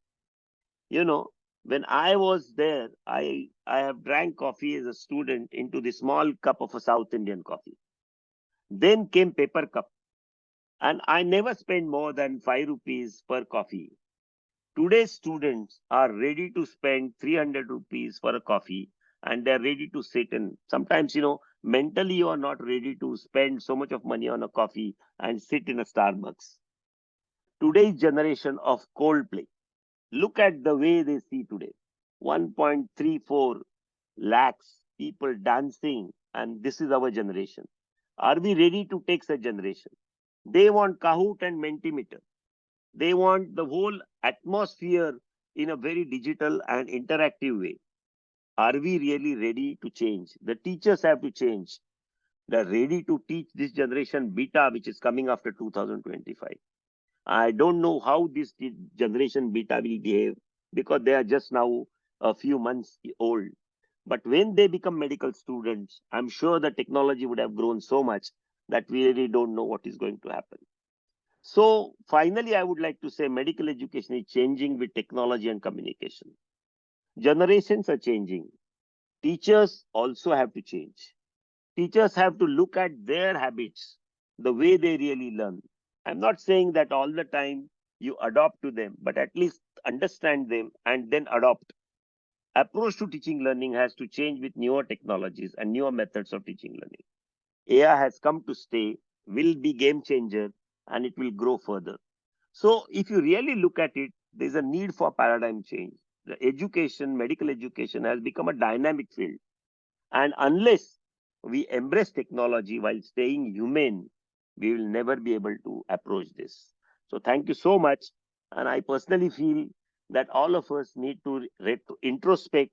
Speaker 4: You know, when I was there, I have drank coffee as a student into the small cup of a South Indian coffee. Then came paper cup, and I never spent more than 5 rupees per coffee. Today's students are ready to spend 300 rupees for a coffee, and they're ready to sit in. Sometimes, mentally you are not ready to spend so much of money on a coffee and sit in a Starbucks. Today's generation of Coldplay, look at the way they see today. 1.34 lakhs people dancing, and this is our generation. Are we ready to take such generation? They want Kahoot and Mentimeter. They want the whole atmosphere in a very digital and interactive way. Are we really ready to change? The teachers have to change. They're ready to teach this generation beta, which is coming after 2025. I don't know how this generation beta will behave because they are just now a few months old. But when they become medical students, I'm sure the technology would have grown so much that we really don't know what is going to happen. So finally, I would like to say medical education is changing with technology and communication. Generations are changing. Teachers also have to change. Teachers have to look at their habits, the way they really learn. I'm not saying that all the time you adopt to them, but at least understand them and then adopt. Approach to teaching learning has to change with newer technologies and newer methods of teaching learning. AI has come to stay, will be game changer, and it will grow further. So if you really look at it, there's a need for paradigm change. The education, medical education has become a dynamic field. And unless we embrace technology while staying humane, we will never be able to approach this. So thank you so much. And I personally feel that all of us need to introspect,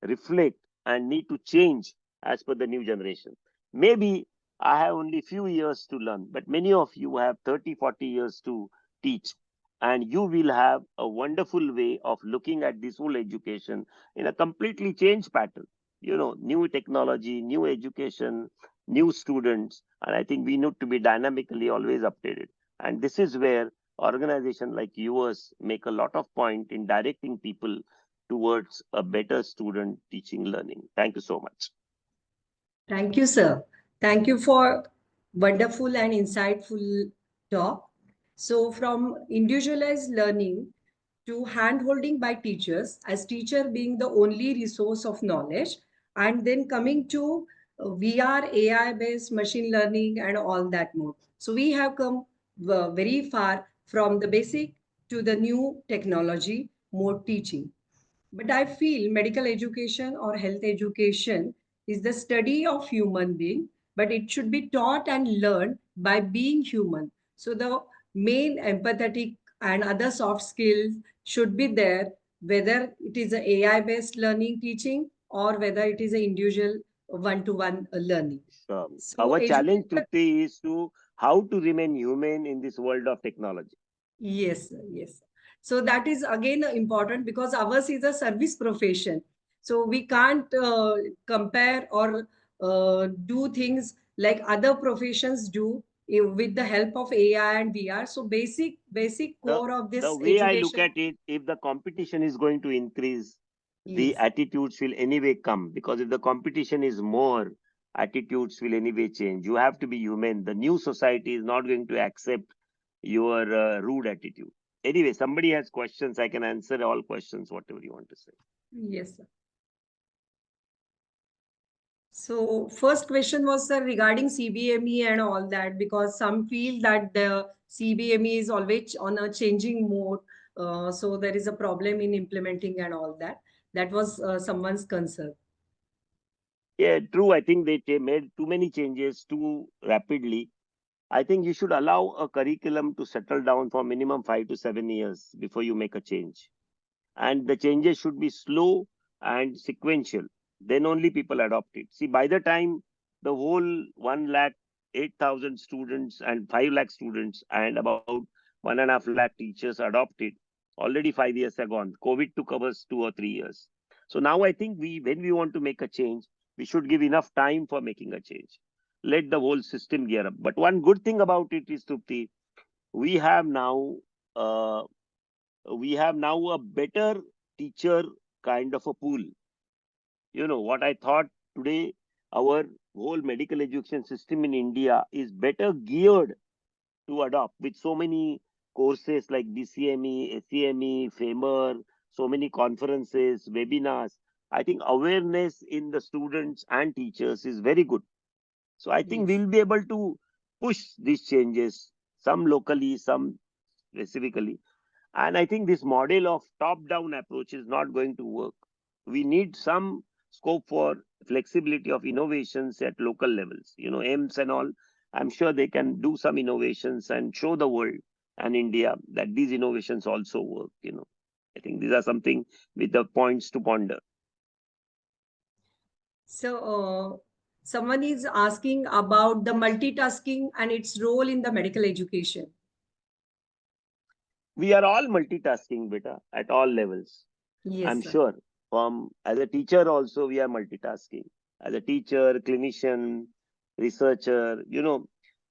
Speaker 4: reflect, and need to change as per the new generation. Maybe I have only few years to learn, but many of you have 30, 40 years to teach. And you will have a wonderful way of looking at this whole education in a completely changed pattern. New technology, new education, new students, and I think we need to be dynamically always updated. And this is where organizations like yours make a lot of point in directing people towards a better student teaching learning. Thank you so much.
Speaker 1: Thank you, sir. Thank you for wonderful and insightful talk. So from individualized learning to hand-holding by teachers, as teacher being the only resource of knowledge, and then coming to VR, AI-based machine learning and all that more. So we have come very far from the basic to the new technology, more teaching. But I feel medical education or health education is the study of human being, but it should be taught and learned by being human. So the main empathetic and other soft skills should be there, whether it is a AI-based learning teaching or whether it is an individual one-to-one learning. So
Speaker 4: Our challenge,
Speaker 1: education,
Speaker 4: Trupti, is to how to remain human in this world of technology.
Speaker 1: yes, sir, yes, sir. So that is again important because ours is a service profession. So we can't compare or do things like other professions do with the help of AI and VR. So basic
Speaker 4: The,
Speaker 1: core of
Speaker 4: the
Speaker 1: this
Speaker 4: way I look
Speaker 1: education.
Speaker 4: at it, if the competition is going to increase, the
Speaker 1: Yes,
Speaker 4: attitudes will anyway come, because if the competition is more, attitudes will anyway change. You have to be human. The new society is not going to accept your rude attitude. Anyway, somebody has questions. I can answer all questions, whatever you want to say.
Speaker 1: yes, sir. So first question was, sir, regarding CBME and all that, because some feel that the CBME is always on a changing mode. So there is a problem in implementing and all that. That was someone's concern.
Speaker 4: Yeah, true. I think they made too many changes too rapidly. I think you should allow a curriculum to settle down for minimum 5 to 7 years before you make a change. And the changes should be slow and sequential. Then only people adopt it. See, by the time the whole 1 lakh 8,000 students and 5 lakh students and about 1.5 lakh teachers adopt it, already 5 years are gone. COVID took us 2 or 3 years. So now I think when we want to make a change, we should give enough time for making a change. Let the whole system gear up. But one good thing about it is, Trupti, we have now uh, we have now a better teacher kind of a pool. You know what I thought today, our whole medical education system in India is better geared to adopt with so many courses like BCME, SCME, FAMER, so many conferences, webinars. I think awareness in the students and teachers is very good. So I think
Speaker 1: Yes.
Speaker 4: we'll be able to push these changes, some locally, some specifically. And I think this model of top-down approach is not going to work. We need some scope for flexibility of innovations at local levels. You know, AIMS and all, I'm sure they can do some innovations and show the world and India that these innovations also work. I think these are something with the points to ponder.
Speaker 1: So someone is asking about the multitasking and its role in the medical education.
Speaker 4: We are all multitasking, beta, at all levels. I'm
Speaker 1: Yes, sir.
Speaker 4: sure. As a teacher also, we are multitasking. As a teacher, clinician, researcher,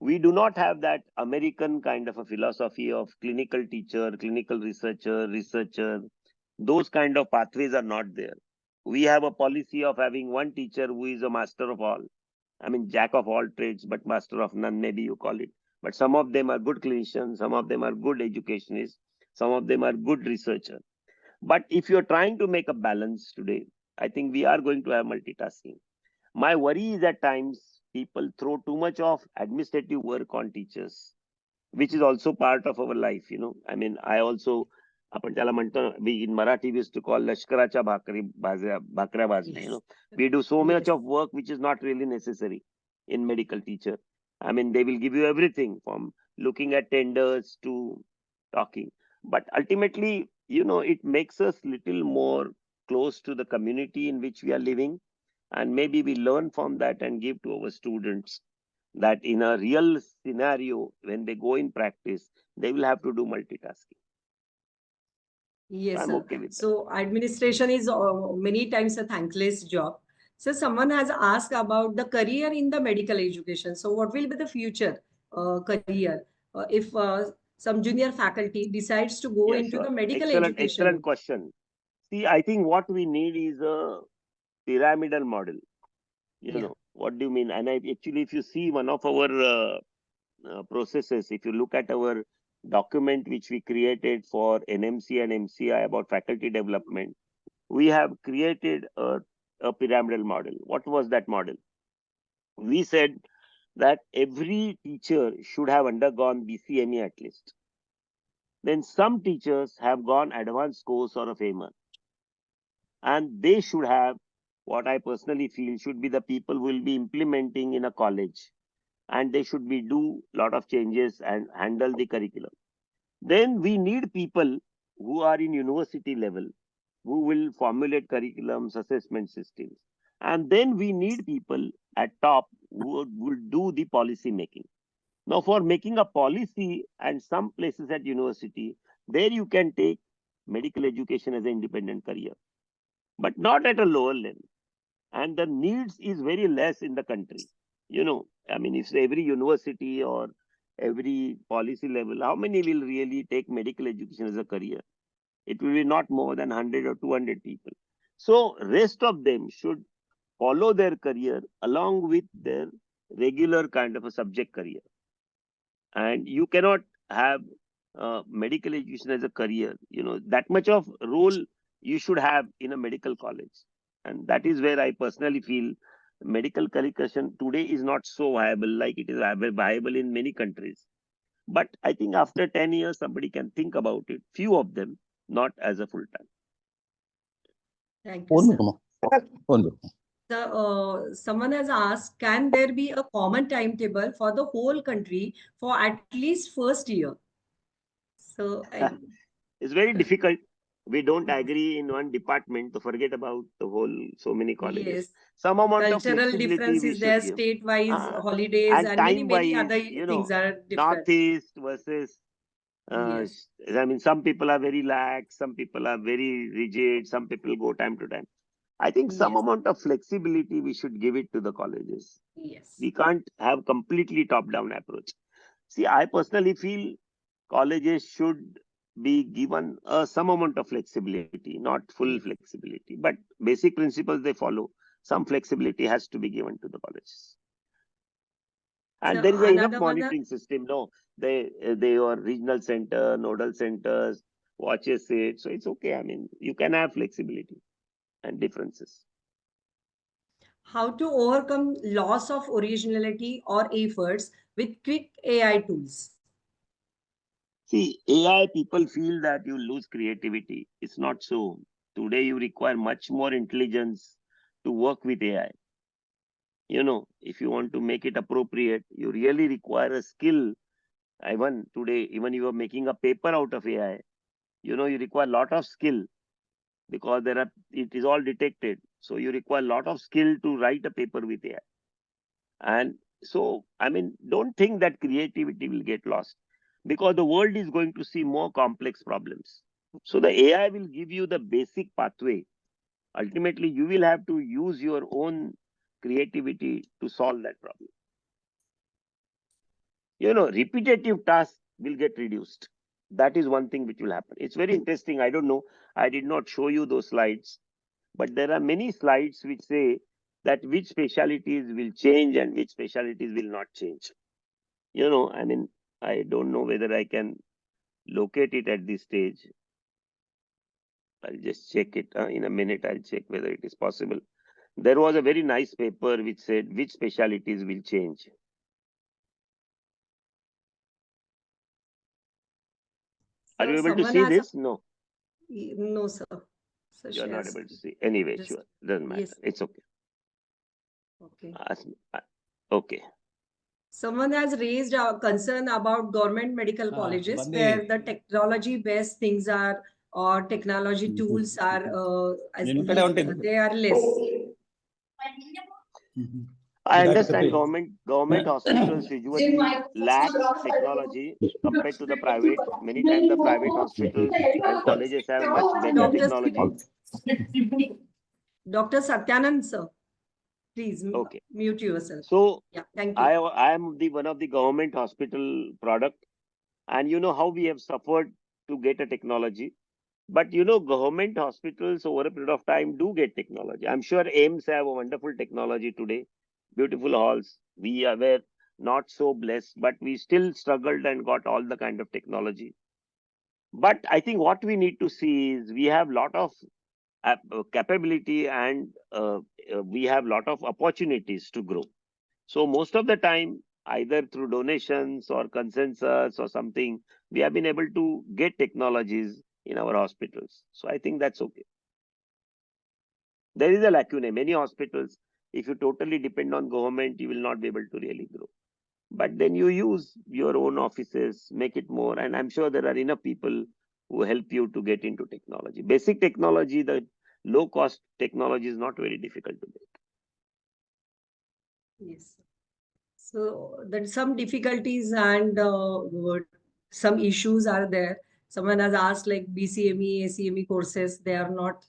Speaker 4: we do not have that American kind of a philosophy of clinical teacher, clinical researcher. Those kind of pathways are not there. We have a policy of having one teacher who is a master of all. I mean, jack of all trades, but master of none, maybe you call it. But some of them are good clinicians, some of them are good educationists, some of them are good researchers. But if you're trying to make a balance today, I think we are going to have multitasking. My worry is at times people throw too much of administrative work on teachers, which is also part of our life. I mean, I also, आपण त्याला म्हणतो, we in Marathi we used to call लष्कराच्या भाकऱ्या भाजणे.
Speaker 1: Yes.
Speaker 4: We do so much
Speaker 1: Yes.
Speaker 4: of work which is not really necessary in medical teacher. I mean, they will give you everything from looking at tenders to talking. But ultimately, it makes us little more close to the community in which we are living. And maybe we learn from that and give to our students that in a real scenario, when they go in practice, they will have to do multitasking. So
Speaker 1: Yes,
Speaker 4: I'm
Speaker 1: sir.
Speaker 4: okay with that.
Speaker 1: So administration is many times a thankless job. So someone has asked about the career in the medical education. So what will be the future career if some junior faculty decides to go
Speaker 4: Yeah,
Speaker 1: into the
Speaker 4: sure.
Speaker 1: medical
Speaker 4: Excellent
Speaker 1: education?
Speaker 4: question. See, I think what we need is a pyramidal model.
Speaker 1: Yeah.
Speaker 4: What do you mean? And actually, if you see one of our processes, if you look at our document which we created for NMC and MCI about faculty development, we have created a pyramidal model. What was that model? We said that every teacher should have undergone BCME at least. Then some teachers have gone advanced course or a FAMER, and they should have what I personally feel should be the people who will be implementing in a college, and they should be do lot of changes and handle the curriculum. Then we need people who are in university level, who will formulate curriculums, assessment systems. And then we need people at top who would do the policy making. Now, for making a policy and some places at university, there you can take medical education as an independent career, but not at a lower level. And the needs is very less in the country. I mean, if every university or every policy level, how many will really take medical education as a career? It will be not more than 100 or 200 people. So rest of them should follow their career along with their regular kind of a subject career. And you cannot have medical education as a career. That much of role you should have in a medical college. And that is where I personally feel medical curriculum today is not so viable like it is viable in many countries. But I think after 10 years, somebody can think about it, few of them, not as a full time.
Speaker 1: Thank you, sir. Someone has asked, can there be a common timetable for the whole country for at least first year? So
Speaker 4: it's very difficult. We don't agree in one department to forget about the whole, so many colleges.
Speaker 1: Yes.
Speaker 4: Some amount of
Speaker 1: Cultural
Speaker 4: flexibility
Speaker 1: difference
Speaker 4: we
Speaker 1: is there,
Speaker 4: should give.
Speaker 1: state-wise holidays
Speaker 4: And
Speaker 1: and many
Speaker 4: time-wise,
Speaker 1: other things are different.
Speaker 4: Northeast versus,
Speaker 1: Yes.
Speaker 4: I mean, some people are very lax, some people are very rigid, some people go time to time. I think some
Speaker 1: Yes.
Speaker 4: amount of flexibility we should give it to the colleges.
Speaker 1: Yes.
Speaker 4: We can't have completely top-down approach. See, I personally feel colleges should be given some amount of flexibility, not full
Speaker 1: Yes.
Speaker 4: flexibility, but basic principles they follow. Some flexibility has to be given to the colleges. And
Speaker 1: So
Speaker 4: there is enough
Speaker 1: another one,
Speaker 4: monitoring system. No, they are regional center, nodal centers, watches it. So it's okay. I mean, you can have flexibility and differences.
Speaker 1: how to overcome loss of originality or efforts with quick AI tools?
Speaker 4: See, AI people feel that you lose creativity. It's not so. Today you require much more intelligence to work with AI. If you want to make it appropriate, you really require a skill. Even today, even you are making a paper out of AI, you require a lot of skill because it is all detected. So you require a lot of skill to write a paper with AI. And so, I mean, don't think that creativity will get lost because the world is going to see more complex problems. So the AI will give you the basic pathway. Ultimately, you will have to use your own creativity to solve that problem. Repetitive tasks will get reduced. That is one thing which will happen. It's very interesting. I don't know. I did not show you those slides, but there are many slides which say that which specialties will change and which specialties will not change. I mean, I don't know whether I can locate it at this stage. I'll just check it in a minute. I'll check whether it is possible. There was a very nice paper which said which specialties will change.
Speaker 1: So
Speaker 4: are you able to
Speaker 1: someone
Speaker 4: see
Speaker 1: has
Speaker 4: this? No,
Speaker 1: no, sir. So
Speaker 4: you're
Speaker 1: she
Speaker 4: not
Speaker 1: has
Speaker 4: able to see. Anyway,
Speaker 1: just
Speaker 4: sure. Doesn't matter.
Speaker 1: yes.
Speaker 4: It's okay.
Speaker 1: Okay.
Speaker 4: Okay.
Speaker 1: Someone has raised a concern about government medical colleges where the technology-based things are or technology tools are they are less.
Speaker 4: I understand government hospitals usually lack technology compared to the private. Many times the private hospitals and colleges have much better
Speaker 1: Doctor
Speaker 4: technology.
Speaker 1: Dr. Satyanand, sir, please
Speaker 4: Okay.
Speaker 1: mute yourself.
Speaker 4: So
Speaker 1: Yeah, thank you.
Speaker 4: I am the one of the government hospital product, and you know how we have suffered to get a technology. But you know, government hospitals over a period of time do get technology. I'm sure AIMS have a wonderful technology today, beautiful halls. Were not so blessed, but we still struggled and got all the kind of technology. But I think what we need to see is we have lot of capability, and we have lot of opportunities to grow. So most of the time, either through donations or consensus or something, we have been able to get technologies in our hospitals. So I think that's okay. There is a lacuna. Many hospitals, if you totally depend on government, you will not be able to really grow. But then you use your own offices, make it more, and I'm sure there are enough people who help you to get into technology. Basic technology, the low cost technology is not very difficult to get.
Speaker 1: Yes. So there are some difficulties and some issues are there. Someone has asked like BCME, ACME courses, they are not,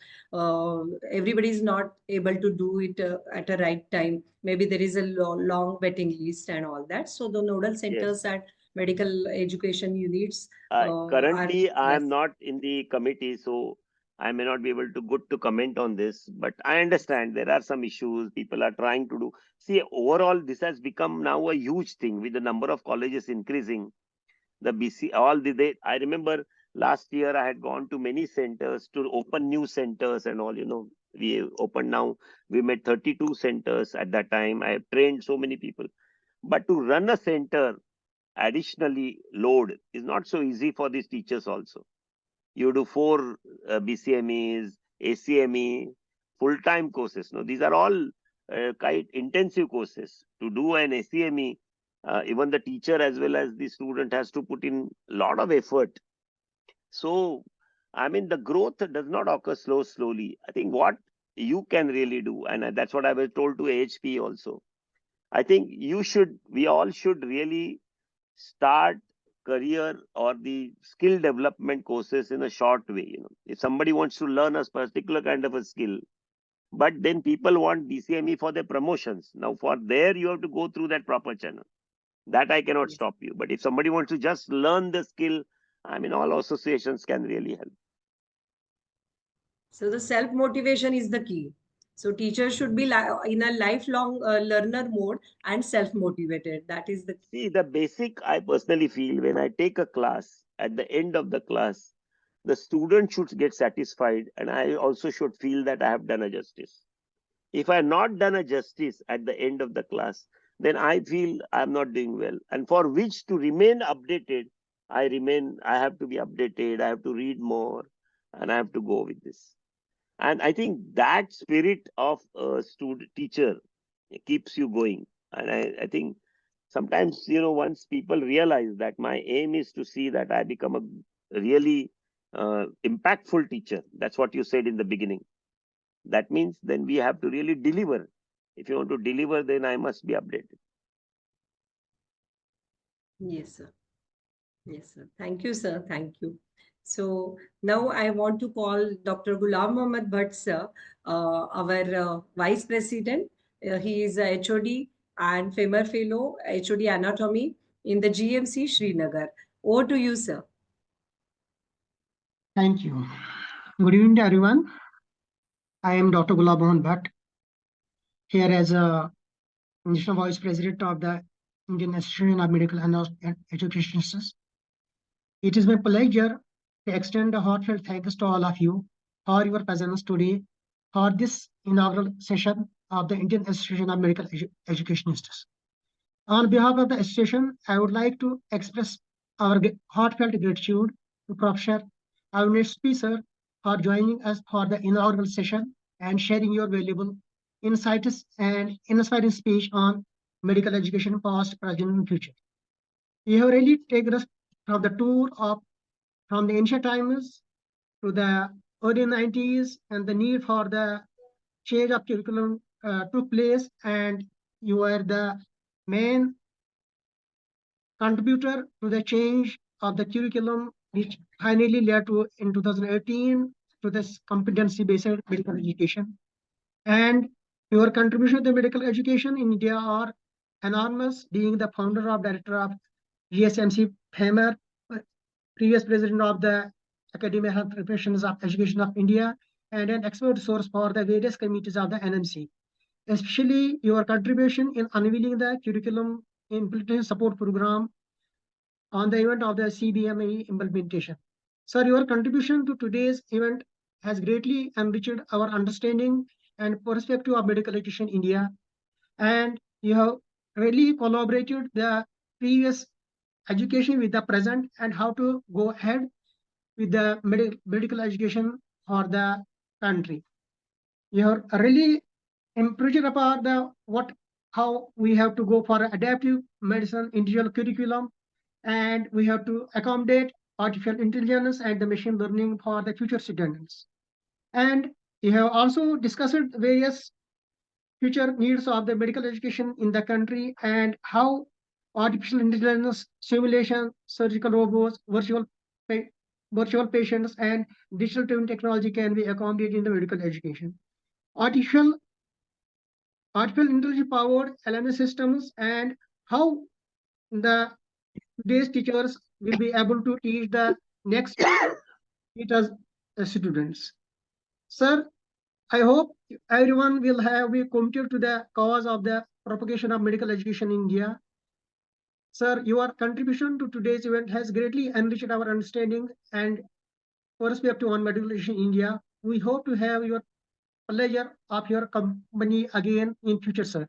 Speaker 1: everybody is not able to do it at a right time. Maybe there is a long waiting list and all that. So the nodal
Speaker 4: Yes.
Speaker 1: centers and medical education units are
Speaker 4: Currently, I am
Speaker 1: less.
Speaker 4: not in the committee, so I may not be able to good to comment on this. But I understand there are some issues people are trying to do. See, overall, this has become now a huge thing with the number of colleges increasing. The BC, all the they, I remember last year I had gone to many centers to open new centers and all. You know, we opened now. We made 32 centers at that time. I have trained so many people, but to run a center additionally load is not so easy for these teachers also. You do 4 BCMEs, ACME, full-time courses. No, these are all quite intensive courses. To do an ACME, even the teacher as well as the student has to put in a lot of effort. So, I mean, the growth does not occur slowly. I think what you can really do, and that's what I was told to AHP also. I think we all should really start career or the skill development courses in a short way. You know, if somebody wants to learn a particular kind of a skill, but then people want BCME for their promotions. Now, for there, you have to go through that proper channel. That I cannot
Speaker 1: Yes.
Speaker 4: stop you. But if somebody wants to just learn the skill, I mean, all associations can really help.
Speaker 1: So the self motivation is the key. So teachers should be in a lifelong learner mode and self motivated. That is the
Speaker 4: See, the basic I personally feel when I take a class, at the end of the class, the student should get satisfied, and I also should feel that I have done a justice. If I have not done a justice at the end of the class, then I feel I am not doing well. And for which to remain updated, I have to be updated, I have to read more, and I have to go with this. And I think that spirit of a student teacher keeps you going. And I think sometimes, you know, once people realize that my aim is to see that I become a really impactful teacher, that's what you said in the beginning. That means then we have to really deliver. If you want to deliver, then I must be updated.
Speaker 1: yes, sir. Yes, sir. Thank you, sir. Thank you. So now I want to call Dr. Ghulam Mohammad Bhatt, sir, our Vice President. He is a HOD and FEMER Fellow, HOD Anatomy in the GMC Srinagar. Over to you, sir.
Speaker 5: Thank you. Good evening to everyone. I am Dr. Gulab Mohan Bhatt, here as a National Vice President of the Indian Association of Medical and Educationists. It is my pleasure to extend a heartfelt thanks to all of you for your presence today for this inaugural session of the Indian Association of Medical Educationists. On behalf of the association, I would like to express our heartfelt gratitude to Professor Avinash Supe sir for joining us for the inaugural session and sharing your valuable insights and inspiring speech on medical education past, present, and future. You have really taken us from the tour of from the ancient times to the early 90s, and the need for the change of curriculum took place, and you were the main contributor to the change of the curriculum, which finally led to in 2018 to this competency-based medical education. And your contribution to medical education in India are enormous, being the founder of director of GSMC FEMER, previous president of the Academia Health Professions of Education of India and an expert source for the various committees of the NMC, especially your contribution in unveiling the curriculum implementation support program on the event of the CBME implementation. Sir, your contribution to today's event has greatly enriched our understanding and perspective of medical education in India, and you have really collaborated the previous education with the present and how to go ahead with the medical education for the country. You have really improved about the how we have to go for adaptive medicine individual curriculum, and we have to accommodate artificial intelligence and the machine learning for the future students. And you have also discussed various future needs of the medical education in the country and how artificial intelligence, simulation, surgical robots, virtual patients, and digital twin technology can be accommodated in the medical education. Artificial intelligence powered LMS systems and how the today's teachers will be able to teach the next teachers students. Sir, I hope everyone will have be committed to the cause of the propagation of medical education in India. Sir, your contribution to today's event has greatly enriched our understanding and perspective on medical education in India. We hope to have your pleasure of your company again in future, sir.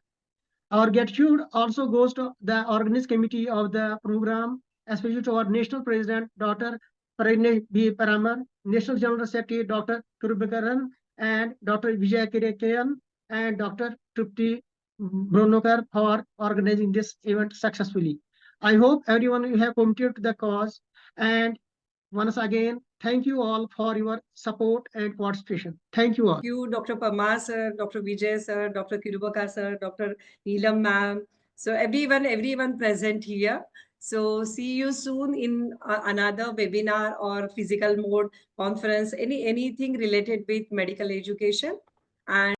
Speaker 5: Our gratitude also goes to the organizing committee of the program, especially to our national president, Dr. Parine B. Paramar, national general secretary, Dr. Kurubakaran, and Dr. Vijay Kirekayan, and Dr. Trupti Borulkar for organizing this event successfully. I hope everyone will have committed to the cause. And once again, thank you all for your support and participation. Thank you all.
Speaker 1: Thank you, Dr. Parmar sir, Dr. Vijay sir, Dr. Kirubakar sir, Dr. Neelam ma'am. So everyone present here. So see you soon in another webinar or physical mode conference, anything related with medical education. And